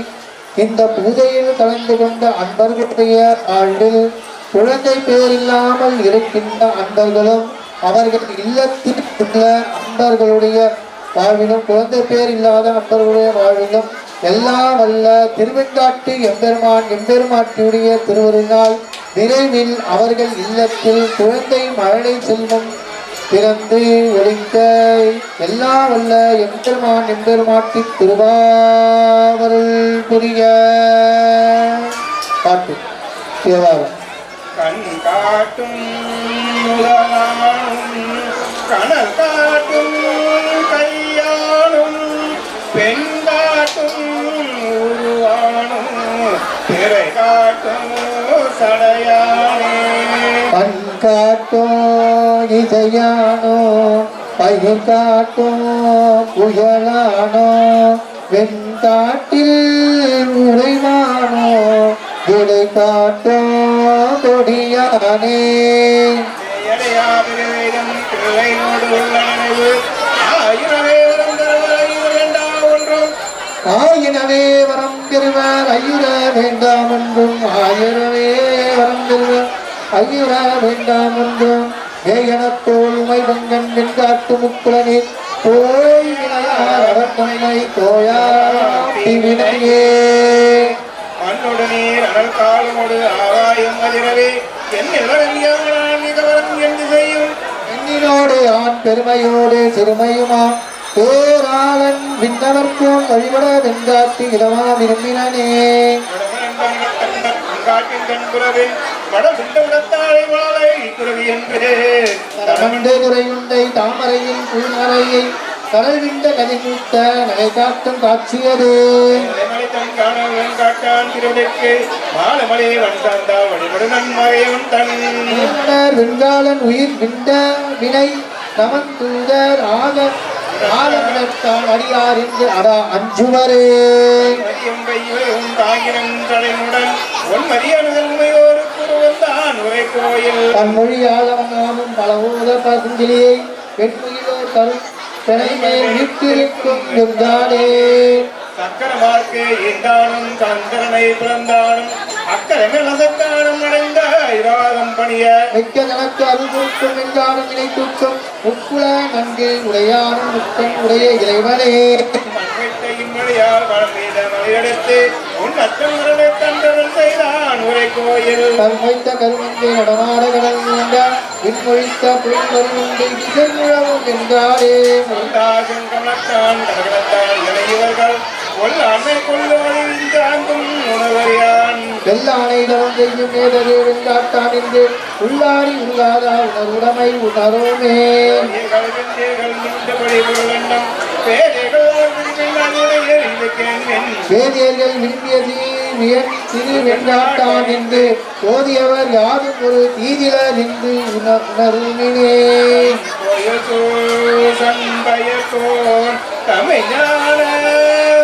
Speaker 2: இந்த பூஜையில் கலந்து கொண்ட அன்பர்களுடைய ஆண்டில் குழந்தை பேர் இல்லாமல் இருக்கின்ற அன்பர்களும் அவர்கள் இல்லத்தில் உள்ள அன்பர்களுடைய வாழ்விலும் குழந்தை பேர் இல்லாத அன்பர்களுடைய வாழ்விலும் எல்லாம் வல்ல திருவெண்காட்டு எம்பெருமாட்டியுடைய திருவருளால் விரைவில் அவர்கள் இல்லத்தில் குழந்தை மழலை செல்வம் பிறந்து ஒழிக்க எல்லா வல்ல எம்பெருமாட்டி திருவாவருள் புரிய பாட்டு தேவாரம்.
Speaker 4: கண் காட்டும் முதலானும் கணல் காட்டும் கையானும் பெண் காட்டும் உருவானும் திரை காட்டும் சடையானே
Speaker 2: கண் காட்டோ இசையானோ பயிர் காட்டோ புயலானோ வெண்காட்டில் உறைவானோ விடை காட்டோ கொடியானே
Speaker 4: எடையாவிரம் பிள்ளையோடு உள்ள நினைவு ஆயிரவே வேண்டாம் ஒன்றும்
Speaker 2: ஆயினவே வரம் பெறுவார் ஐயுற வேண்டாம் என்றும் ஆயிரவே வரம் பெறுவார் ஐயுற வேண்டாம் என்றும் ஏயனத்தோல் உமை பங்கன் வெண்காட்டு முக்குலனே போய் வினையார் அவர் தம்மை தோயாட்டி வினையே
Speaker 4: மண்ணோடு நீர் அனல் காலமோடு ஆவாயும் அதிரவே என்னில் மிகவரம் என்று செய்யும்
Speaker 2: எண்ணினோடு ஆண் பெருமையோடு சிறுமையுமா பேராளன் விண்ணவர்க்கும் வழிபட வெண்காட்டி இடமா விரும்பினே
Speaker 4: காட்டின் கண்புறவில் வடசுண்டத்தாழை வாழை குருவி என்று
Speaker 2: தனமண்டே துறையுண்டை தாமரையின் பூமரையை கடல் விண்ட நதி மூத்த நகை காட்டும் காட்சியது
Speaker 4: மலைத்தன் காணவன் காட்டான் திருவிடைக்கு மாலமலை வந்தாந்தா வழிபடு நன்மறையவன் தன்
Speaker 2: வெண்காலன் உயிர் விண்ட வினை நமன் தூதர் ஆலமிடத்தான் அடியார் என்று அடா அஞ்சுவரே
Speaker 4: மதியம் கையும் தாங்கினம் தலைமுடன் உன் மதியான உண்மையோரு குருவந்தான்
Speaker 3: செய்தான் உரை கோயில்
Speaker 2: பன்மொழியால் அவன் நாமும் பல ஊத பசுங்கிலியை வெண்முகிலோ தரும் பிணைமேல் வீட்டிருக்கும் என்றானே.
Speaker 3: சக்கர வாழ்க்கை ஈண்டானும் சந்திரனை பிறந்தானும் அக்கரமே நசத்தானும் அடைந்த இராதம் பணிய
Speaker 2: மிக்க கணக்கு அருள் கொடுக்கும் என்றானும் நினைத்துக்கும் முக்குல நன்கு உடையானும் முக்கன் உடைய இறைவனே.
Speaker 3: மண்வெட்டையின் வழியால் வளர்ந்த மலையெடுத்து உன் அச்சமுறை தந்தவன் செய்தான் உரை கோயில்
Speaker 2: வைத்த கருமங்கை நடமாட கடல் நீண்ட விண்மொழித்த புலிமருந்தை திசை முழவும் என்றாரே.
Speaker 3: உண்டாகும் கமலத்தான் கடகத்தான் இளையவர்கள் கொல்லாமை கொள்ளுவதில் தாங்கும் உணவறியான்
Speaker 2: வெள்ளானை தரம் செய்யும் மேதவே வெள்ளாட்டான் என்று உள்ளாரி உள்ளாதா உணர்வுடைமை உணரோமே. வேதியர்கள் விரும்பிய திரு வெள்ளாட்டான் என்று போதியவர் யாரும் ஒரு தீதிலர் என்று உணர்வினே.
Speaker 3: தமிழான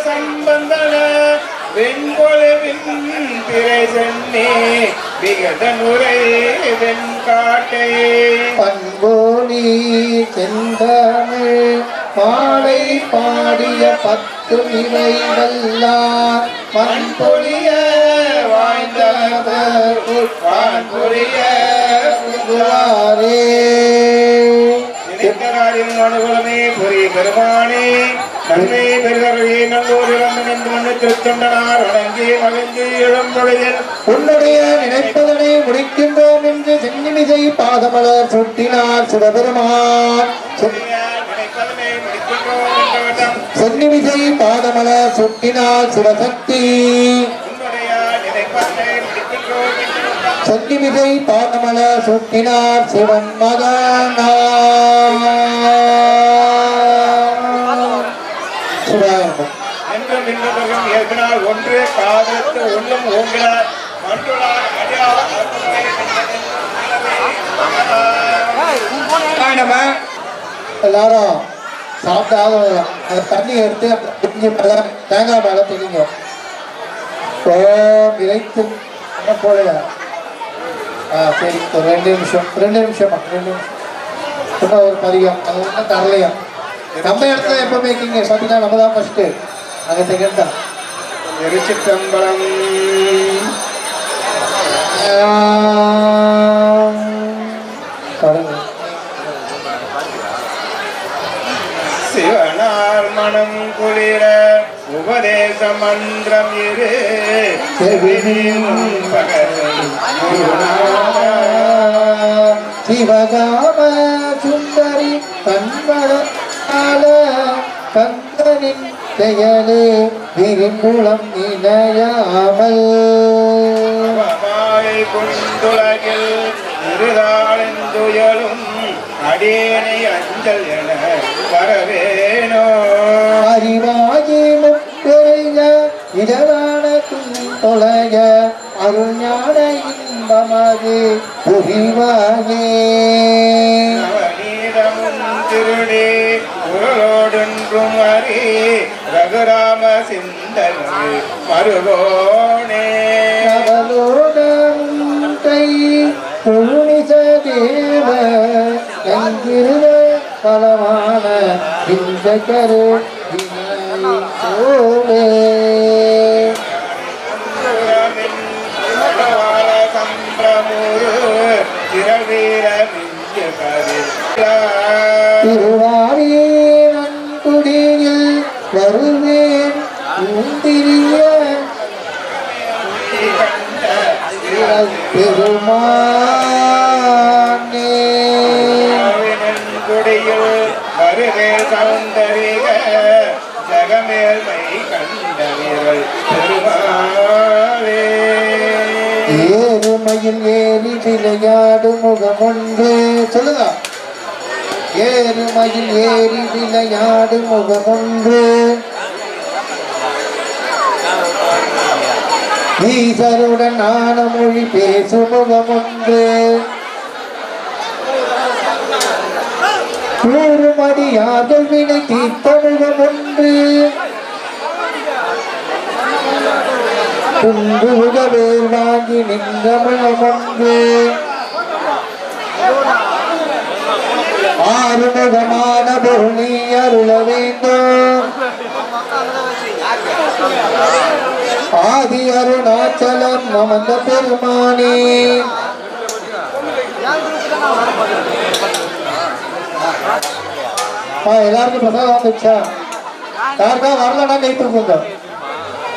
Speaker 3: சம்பந்தன வெண்கொலவின் திரை சென்னே விகதனுரை வெண்காட்டை
Speaker 2: பண்போலி செந்தமிழ் பாடை பாடிய 10 இவை வல்லார் மண்பொழிய வாய்ந்தவர் வான்பொழிய புகுவாரே.
Speaker 3: நினைத்தராரின் அனுகூலமே புரிய பெருமானே நன்மை பெருகரையே நல்லோரிடம் நின்று மண்ணு திருத்தொண்டனார் வணங்கி மகிழ்ந்து எழும்பொழுதில்
Speaker 2: உன்னுடைய நினைப்பதனை முடிக்கின்றோம் என்று சென்னிமிசை பாதமலர் சுட்டினார் சிவபெருமான்.
Speaker 3: நினைப்பதனை முடிக்கின்றோம் என்றவட்டம்
Speaker 2: சென்னிமிசை பாதமலர் சுட்டினார் சிவசக்தி.
Speaker 3: உன்னுடைய நினைப்பதனை முடிக்கின்றோம் என்றவட்டம்
Speaker 2: சென்னிமிசை பாதமலர் சுட்டினார் சிவன் மகனா.
Speaker 3: என்றும் இன்னும் ஏற்பினால் ஒன்று காதத்து உள்ளும் ஓங்கினார் மன்றுளார் நம்ம
Speaker 2: எல்லாரும் சாப்பிட்டாத அந்த தண்ணி எடுத்து தேங்காய் மேல தெரியுங்க. இறைத்து என்ன போல சரி ஒரு 2 நிமிஷம் சும்மா ஒரு பதிகம் அது ஒன்றும் தரலையா. நம்ம இடத்துல எப்போ மேக்கிங்க சாப்பிட்டா நம்ம தான் ஃபர்ஸ்ட்டு அங்கே செகண்ட் தான்.
Speaker 3: திருச்சிற்றம்பலம் சிவனார் மனம் குளிர உபதேச மந்திரம் இரு
Speaker 2: சிவகாம சுந்தரி கண்மண கந்தனின் செயலே விரிம்புலம் இணையாமல்
Speaker 3: கொண்டுலகில் இருதாளெந்துயலும் அடியனை அஞ்சல் என வரவேனோ
Speaker 2: அறிவாகி முப்பெரிய இதனான தொலைய அருஞான இன்பமது புரிவாயே.
Speaker 3: திருடே உருளோடொன்றும் அறி ரகுராம சிந்தனை மருகோனே
Speaker 2: நவலோகை குருணிசதேவ எங்கிருத பலமான இந்த கரு வினோடே
Speaker 3: சம்பிரமுரு திரவீர
Speaker 2: திருவாரியே நன்குடியில் வருவேன் உந்திரிய பெருமானே.
Speaker 3: குடியில் வருவே சௌந்தரிக ஜகமேல்மை கண்டவர்கள் பெருமாளே.
Speaker 2: ஏறுமையில் ஏறி விளையாடும் முகமொன்று சொல்லுங்க. ஏறுமையில் ஏறி விளையாடும் முகமொன்று ஈசருடன் நாண மொழி பேசும் முகமொன்று கூறுமடியார்கள் வினை தீர்த்த முகமொன்று குன்றுக வேல் வாங்கி நின்ற முகமொன்று ஆறுமுகமான பொருளி அருள வேண்டும். ஆதி அருணாச்சலம் அமர்ந்த பெருமானே. எல்லாருக்கும் பிரசாதம் வந்துச்சா? யாருக்காவது வரலன்னா கை தூக்குங்க.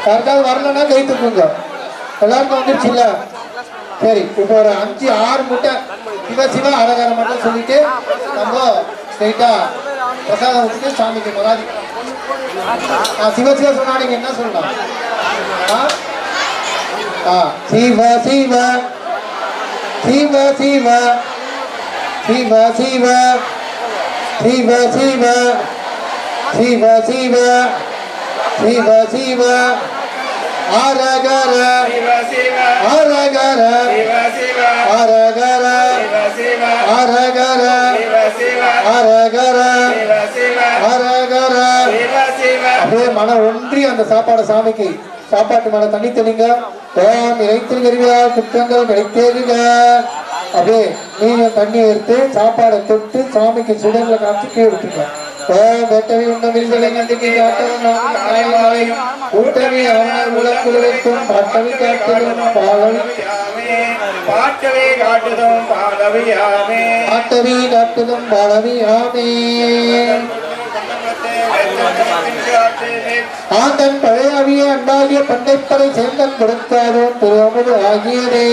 Speaker 2: யாருக்காவது வரலன்னா கை தூக்குங்க. எல்லாருக்கும் வந்துருச்சு இல்ல? சரி, இப்போ ஒரு 5-6 முட்டை சிவ சிவ அரகர மட்டும் சொல்லிட்டு நம்ம ஸ்ட்ரைட்டா பிரசாதம் வச்சுட்டு சாமிக்கு மகாதி சிவ சிவ சொன்னா நீங்க என்ன சொல்லலாம்? சிவ சிவ சிவ சிவ சிவ சிவ சிவ சிவ சிவ சிவ சிவ சிவ அரகர அரகர அரகர அரகர அரகர அரகர. அப்படியே மன ஒன்றி அந்த சாப்பாடு சாமிக்கு சாப்பாட்டு மேல தண்ணி தெளிங்க. ஓம் இறைத்தில் கருவியால் குற்றங்கள் கிடைத்தேருங்க. அப்படியே நீங்க தண்ணி எடுத்து சாப்பாடை தொட்டு சாமிக்கு சுடர்ல காமிச்சு கீழே விட்டுருங்க. ஓம் வெட்டவி உண்ணமில்களை நந்திக்கு காட்டவும் கூட்டவி அவனர் உலகுலகம் பாட்டவி காட்டலும் பாலவி
Speaker 3: பாட்டவே காட்டுதும் பாலவியாமே
Speaker 2: பாட்டவி காட்டுதும் பாலவியாமே. ஆந்தன் பழையவிய அண்டாகிய பண்டைப்படை சேர்ந்தன் கொடுத்தாரும் திருவமுது ஆகியதே.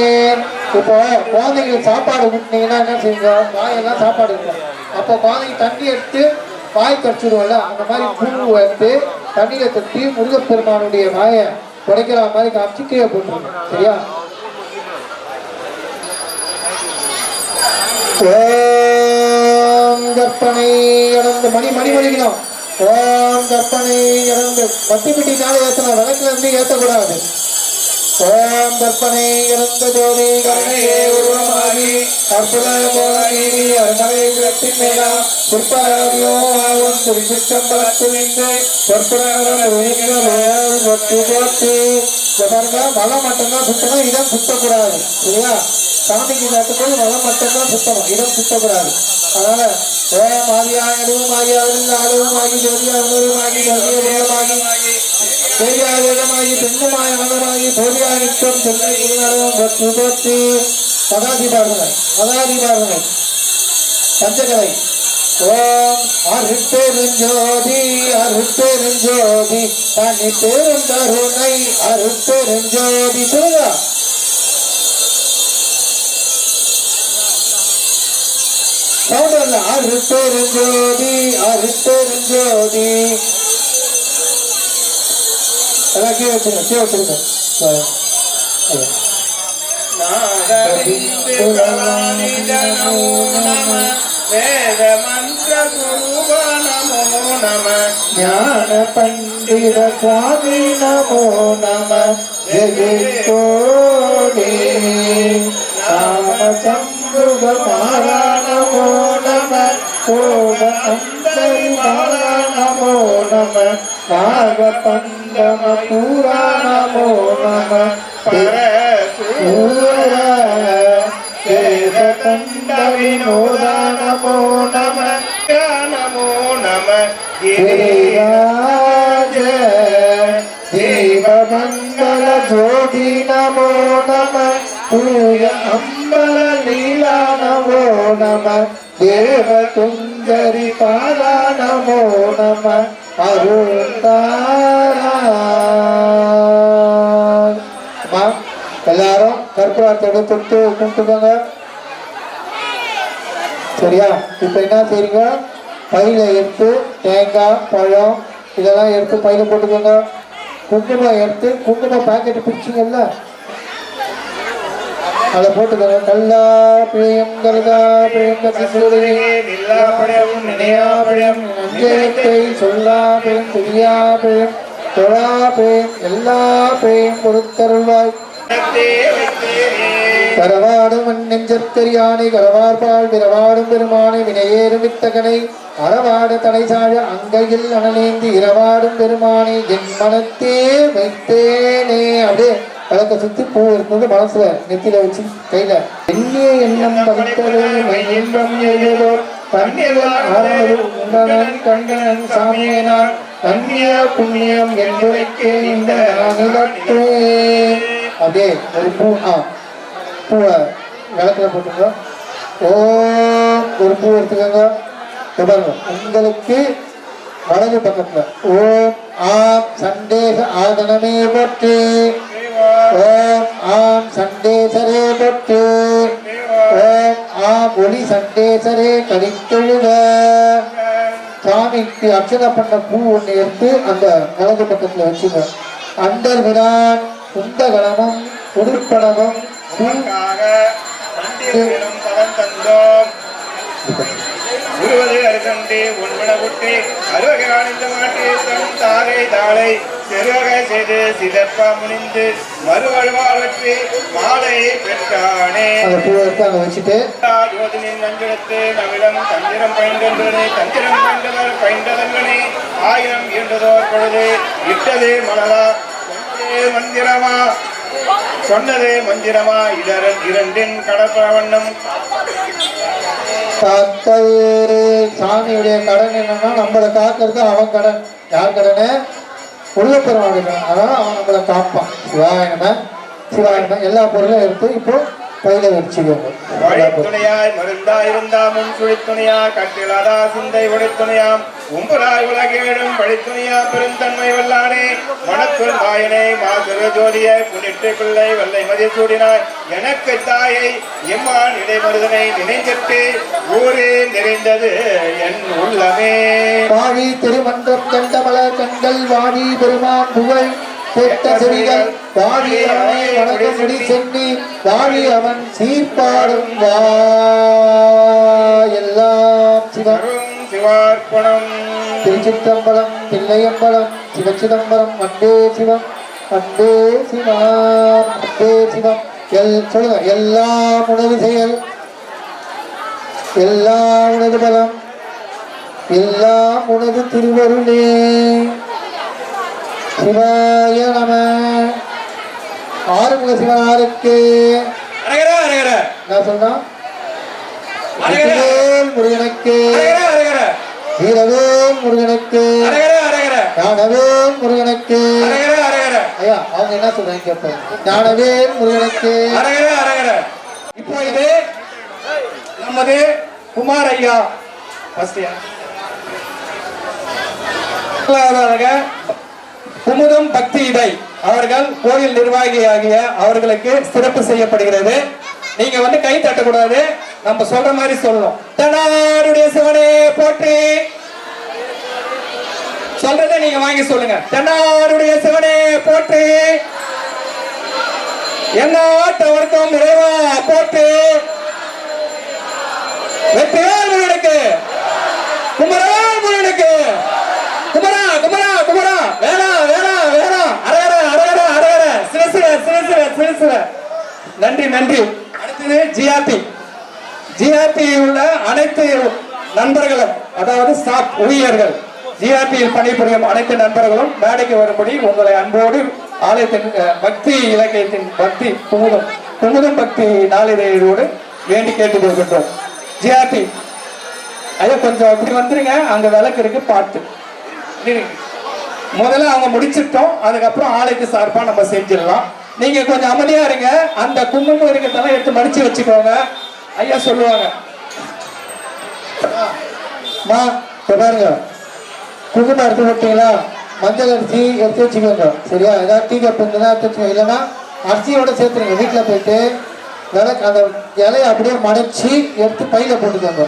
Speaker 2: இப்போ குழந்தைங்க சாப்பாடு விட்டீங்கன்னா என்ன செய்யுங்க? வாயெல்லாம் சாப்பாடு இருக்கும். அப்போ குழந்தைங்க தண்ணி எடுத்து வாய் கடிச்சிடுவோம்ல, அந்த மாதிரி பூ எடுத்து தண்ணியில தொட்டி முருகப்பெருமானுடைய வாயை குறைக்கிற மாதிரி காமிச்சு கீழே போட்டுருங்க. சரியா? ஓம் கற்பனை இறந்து மணி மணி மணிக்கணும். ஓம் கற்பனை இறந்து மத்திப்பிட்டினால ஏற்றணும், விளக்குல இருந்து ஏற்றக்கூடாது. ஓம் கற்பனை இறந்த ஜோதி கருணையே உருவமாகி அற்புத போலி அருணரை உலகத்தின் மேலாம் புற்பராதியோ ஆகும் திருச்சிற்றம்பலத்திலிருந்து மலம் மட்டும்தான் சுத்தணும், இடம் சுத்தக்கூடாது. சரியா? சாமிக்கு நேரத்துக்குள் மலம் மட்டும்தான் சுத்தணும், இடம் சுத்தக்கூடாது. அதனால ஓம் ஆதியாக எதுவும் ஆகி அவரில் ஆளுவும் ஆகி ஜோதியாக உணர்வுமாகி ஜோதியமாகி தேவியாகமாகி பெண்ணுமாய் அனந்தமாகி சோதியாக நிற்கும் சென்னை போற்றி மகாதிபாரனை மகாதிபாரனை பஞ்சகலை. ஓம் அருட்பெருஞ்சோதி அருட்பெருஞ்சோதி தனி பெரும் கருணை அருட்பெருஞ்சோதி. சொல்லுங்க. அருட்பெருஞ்சோதி அருட்பெருஞ்சோதி. எல்லாம் கீழே வச்சுருங்க, கீழே வச்சுருங்க. ஞான பண்டித சுவாமி நமோ நம ஜெயகோடி நாம சம்புக மாரா நமோ நம கோட அந்தரி மாரா நமோ நம நாக பந்தம பூரா நமோ நம பரசூர கண்ட வினோத நமோ நம நமோ நம गिरिराज देवमंगल ज्योति नमो नमः पूय अंबर लीला नमो नमः देवकुंजरी पादा नमो नमः अरुतारा எல்லாரும் கற்பூரத்தோட தொட்டு கும்பிட்டுக்கோங்க. சரியா? இப்ப என்ன செய்றீங்க? பையில எடுத்து தேங்காய் பழம் இதெல்லாம் எடுத்து பையில போட்டுக்கோங்க. குங்குமம் எடுத்து குங்கும பாக்கெட் பிடிச்சிங்கல்ல அதை போட்டுக்கோங்க. கல்லா பிரியம் கருதா பிரியம் நஞ்சத்தை சொல்லா பிரியம் தெரியா பிரியம் தொழா பிரியம் எல்லா பிரியம் பொறுத்தருள்வாய். கரவாடும் நெஞ்சற்கரியானை கரவார்பால் பிறவாடும் பெருமானை வினையேறும் வித்தகனை அறவாடு தலைசாழ அங்கையில் அனலேந்தி இரவாடும் பெருமானை என் மனத்தே வைத்தேனே. அப்படியே விளக்க சுத்தி பூ இருந்தது மனசுல நெத்தில வச்சு கையில எண்ணிய எண்ணம் பகுத்ததே இன்பம் எழுதோ உங்களன் கண்கணன் சாமியினார் கண்ணிய புண்ணியம் என்றுரைக்கே இந்த நிலத்தே. அப்படியே ஒரு பூவை விளக்கில போட்டுங்க. ஓம் ஒரு பூ எடுத்துக்கோங்க. பாருங்க உங்களுக்கு வலது பக்கத்துல ஓம் ஆம் சண்டேச ஆதனமே போற்று, ஓம் ஆம் சண்டேசரே போற்று, ஓம் ஆம் ஒளி சண்டேசரே கழித்தொழுக. சாமிக்கு அர்ச்சனை பண்ண பூ ஒன்று எடுத்து அந்த வலது பக்கத்துல வச்சுங்க. அண்டர் விரான் குந்தகணமும் உடுப்பணமும்
Speaker 5: உருவது அருகண்டே உண்மனகுட்டி அருவகை ஆனந்த மாட்டி தன் தாரை தாளை செருவகை செய்து சிதப்பா முனிந்து மறுவழ்வாழ்வற்றி மாலை பெற்றானே.
Speaker 2: அந்த பூ எடுத்து அங்க வச்சுட்டு
Speaker 5: ஜோதினின் நஞ்செடுத்து நவிடம் தந்திரம் பயின்றே தந்திரம் பயின்றவர் பயின்றதல்லனே ஆயிரம் ஈன்றதோர் பொழுது இட்டது மலரா மந்திரமா சொன்னது மந்திரமா இரண்டின் கடப்பவண்ணம்.
Speaker 2: காத்தல் சாமியுடைய கடன் என்னன்னா நம்மளை காக்கிறது அவன் கடன். யார் கடனை? முருகப்பெருமானுடைய கடன். அதனால அவன் நம்மளை காப்பான். சிவாயனம சிவாயனம எல்லா பொருளும் எடுத்து இப்போ கையில வச்சுக்கோங்க.
Speaker 5: துணையாய் மருந்தா இருந்தா முன் சுழி துணையா கட்டிலாதா சிந்தை ஒளி துணையாம் உம்புராய் உலகேழும் வழித்துணையா பெருந்தன்மை வல்லானே மனத்துள் மாயனை மாசுர ஜோதிய புனிட்டு பிள்ளை வல்லை மதி சூடினாய் எனக்கு தாயை எம்மான் இடைமருதனை நினைஞ்சிட்டு ஊரே நிறைந்தது என் உள்ளமே.
Speaker 2: வாழி திருமன்றம் கண்டமல கண்கள் வாழி பெருமான் புகழ் கேட்ட செவிகள் வாழி அவனை வணக்கமுடி சென்னி வாழி அவன் சீர்பாடும் வா எல்லாம் சிவம்
Speaker 5: சிவார்ப்பணம்.
Speaker 2: திருச்சிற்றம்பலம் தில்லையம்பலம் சிவச்சிதம்பரம் அன்பே சிவம் அன்பே சிவம் அன்பே சிவம். சொல்லுங்க. எல்லாம் உனது செயல் எல்லாம் உனது பலம் எல்லாம் உனது திருவருளே. சிவாய நம. ஆறுமுக சிவனாருக்கு நான் சொன்னா முருகனுக்கு வீரவேல் முருகனுக்கு ஞானவேல் முருகனுக்கு. ஐயா அவங்க என்ன சொல்றாங்க கேட்பாங்க. ஞானவேல் முருகனுக்கு.
Speaker 3: இப்போ இது நமது குமார் ஐயா குமுதம் பக்தி இதை அவர்கள் கோயில் நிர்வாகி ஆகிய அவர்களுக்கு சிறப்பு செய்யப்படுகிறது. நீங்க வந்து கை தட்டக்கூடாது, நம்ம சொல்ற மாதிரி சொல்லணும். தென்னாடுடைய சிவனே போற்றி சொல்றதை நீங்க வாங்கி சொல்லுங்க. தென்னாடுடைய சிவனே போற்றி, என்னாட்டவர்க்கும் இறைவா போற்றி, வெற்றிவேல் முருகனுக்கு, குமரவேல் முருகனுக்கு, குமரா குமரா குமரா, வேணா வேணா வேணா, அரகர அரகர அரகர, சிவசிவ சிவசிவ சிவசிவ. நன்றி நன்றி. அடுத்தது ஜிஆர்பி உள்ள அனைத்து நண்பர்களும், அதாவது ஸ்டாப் ஊழியர்கள், ஜிஆர்பியில் பணிபுரியும் அனைத்து நண்பர்களும் மேடைக்கு வரும்படி உங்களை அன்போடு ஆலயத்தின் பக்தி இலக்கியத்தின் பக்தி குமுதம் பக்தி நாளிதழோடு வேண்டி கேட்டுக் கொள்கின்றோம். ஜிஆர்பி ஐயா கொஞ்சம் அப்படி வந்துருங்க, அங்க விளக்கு இருக்கு பார்த்து. முதல்ல அவங்க முடிச்சிட்டோம், அதுக்கப்புறம் ஆலயத்து சார்பா நம்ம செஞ்சிடலாம். நீங்க கொஞ்சம் அமைதியா இருங்க. அந்த குங்குமம் இருக்கிறதெல்லாம் எடுத்து மடிச்சு வச்சுக்கோங்க. ஐயா சொல்லுவாங்க.
Speaker 2: பாருங்க, குங்குமம் எடுத்து விட்டீங்களா, மஞ்சள் அரிசி எடுத்து வச்சுக்கோங்க. சரியா? ஏதாவது டீ கப் இருந்ததுன்னா எடுத்து வச்சுக்கோங்க. இல்லைன்னா அரிசியோட சேர்த்துருங்க. வீட்டில் போயிட்டு விளக்கு அந்த இலையை அப்படியே மடைச்சி எடுத்து பையில போட்டுக்கோங்க.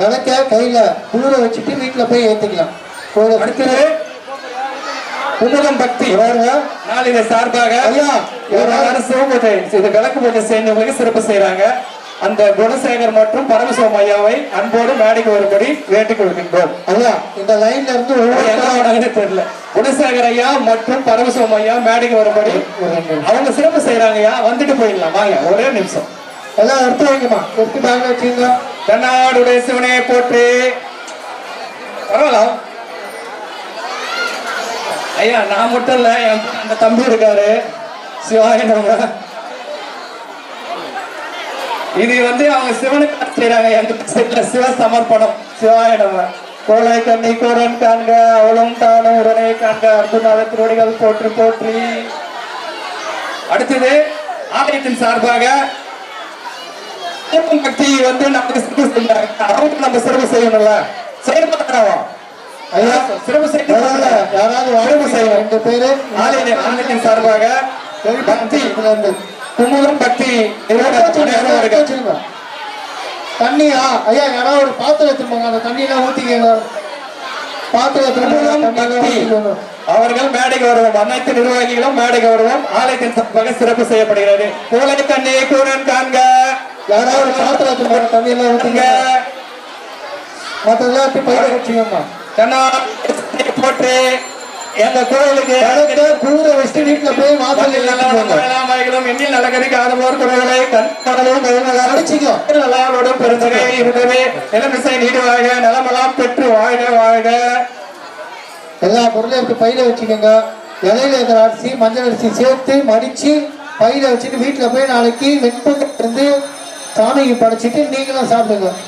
Speaker 2: விளக்க கையில குளிர வச்சுட்டு வீட்டுல போய் ஏத்திக்கலாம்.
Speaker 3: அடுத்தது குமுதம் பக்தி நாளிதழ் சார்பாக இது விளக்கு பூஜை செஞ்சவங்களுக்கு சிறப்பு செய்யறாங்க. அந்த குணசேகர் மற்றும் பரமசிவம் ஐயாவை அன்போடு மேடைக்கு வரும்படி வேண்டிக் கொள்கின்றோம்.
Speaker 2: ஐயா இந்த லைன்ல இருந்து
Speaker 3: தெரியல. குணசேகர் ஐயா மற்றும் பரமசிவம் ஐயா மேடைக்கு வரும்படி அவங்க சிறப்பு செய்யறாங்க. ஐயா வந்துட்டு போயிடலாம், வாங்க ஒரே நிமிஷம்.
Speaker 2: எல்லாம் எடுத்து வைங்கம்மா, எடுத்து பேங்க்ல வச்சுங்க.
Speaker 3: தென்னாடுடைய சிவனே போற்றி. பரவாயில்ல ஐயா, நான் மட்டும் இல்ல, அந்த தம்பி இருக்காரு சிவாயினவங்க. இது வந்து அவங்க சிவனுக்கு செய்யறாங்க. எங்க சிவ சமர்ப்பணம் சிவாய நம. கோலை கண்ணி கோரன் காண்க அவளும் தானும் உடனே காண்க அற்புதநாத திருவடிகள் போற்றி போற்றி. அடுத்தது ஆலயத்தின் சார்பாக பக்தி வந்து நமக்கு சிறப்பு செய்யறாங்க. அவங்களுக்கு நம்ம சிறப்பு செய்யணும்ல, செயல்படுறோம்
Speaker 2: ஐயா
Speaker 3: சிறப்பு செய்யணும்.
Speaker 2: யாராவது
Speaker 3: சிறப்பு செய்யணும்.
Speaker 2: ரெண்டு பேரு
Speaker 3: ஆலயத்தின் சார்பாக பக்தி குமுதம் பக்தி
Speaker 2: வச்சுக்கோங்க. தண்ணியா ஐயா யாராவது ஒரு பாத்திரம் எடுத்துருப்பாங்க, அந்த தண்ணியெல்லாம் ஊத்திக்கங்க.
Speaker 3: குமுதம் பக்தி அவர்கள் மேடைக்கு வருவோம். அனைத்து நிர்வாகிகளும் மேடைக்கு வருவோம். ஆலயத்தின் சார்பாக சிறப்பு செய்யப்படுகிறது. கோலை கண்ணி கூரன் காண்க
Speaker 2: யாராவது ஒரு பாத்திரம் எடுத்துருப்பாங்க, தண்ணியெல்லாம் ஊத்திங்க. மற்ற எல்லாத்தையும் பயிர் வச்சுக்கோங்க.
Speaker 3: கண்ணா போட்டு எங்க கோயிலுக்கு
Speaker 2: கூரை வச்சுட்டு வீட்டுல போய் வாசல்
Speaker 3: எண்ணில் நலகரி காதலோர் குறைகளை கண்களும்
Speaker 2: அடிச்சுக்கோ.
Speaker 3: நல்லாரோடும் பெருந்தகை இருந்தவே நிலமிசை நீடுவாக நலமெல்லாம் பெற்று வாழ்க வாழ்க.
Speaker 2: எல்லா பொருளையும் எடுத்து பையில வச்சுக்கோங்க. இலையில இருக்கிற அரிசி மஞ்சள் அரிசி சேர்த்து மடிச்சு பையில வச்சுட்டு வீட்டுல போய் நாளைக்கு வெண்பொங்கல் இருந்து சாமிக்கு படைச்சிட்டு நீங்களும் சாப்பிடுங்க.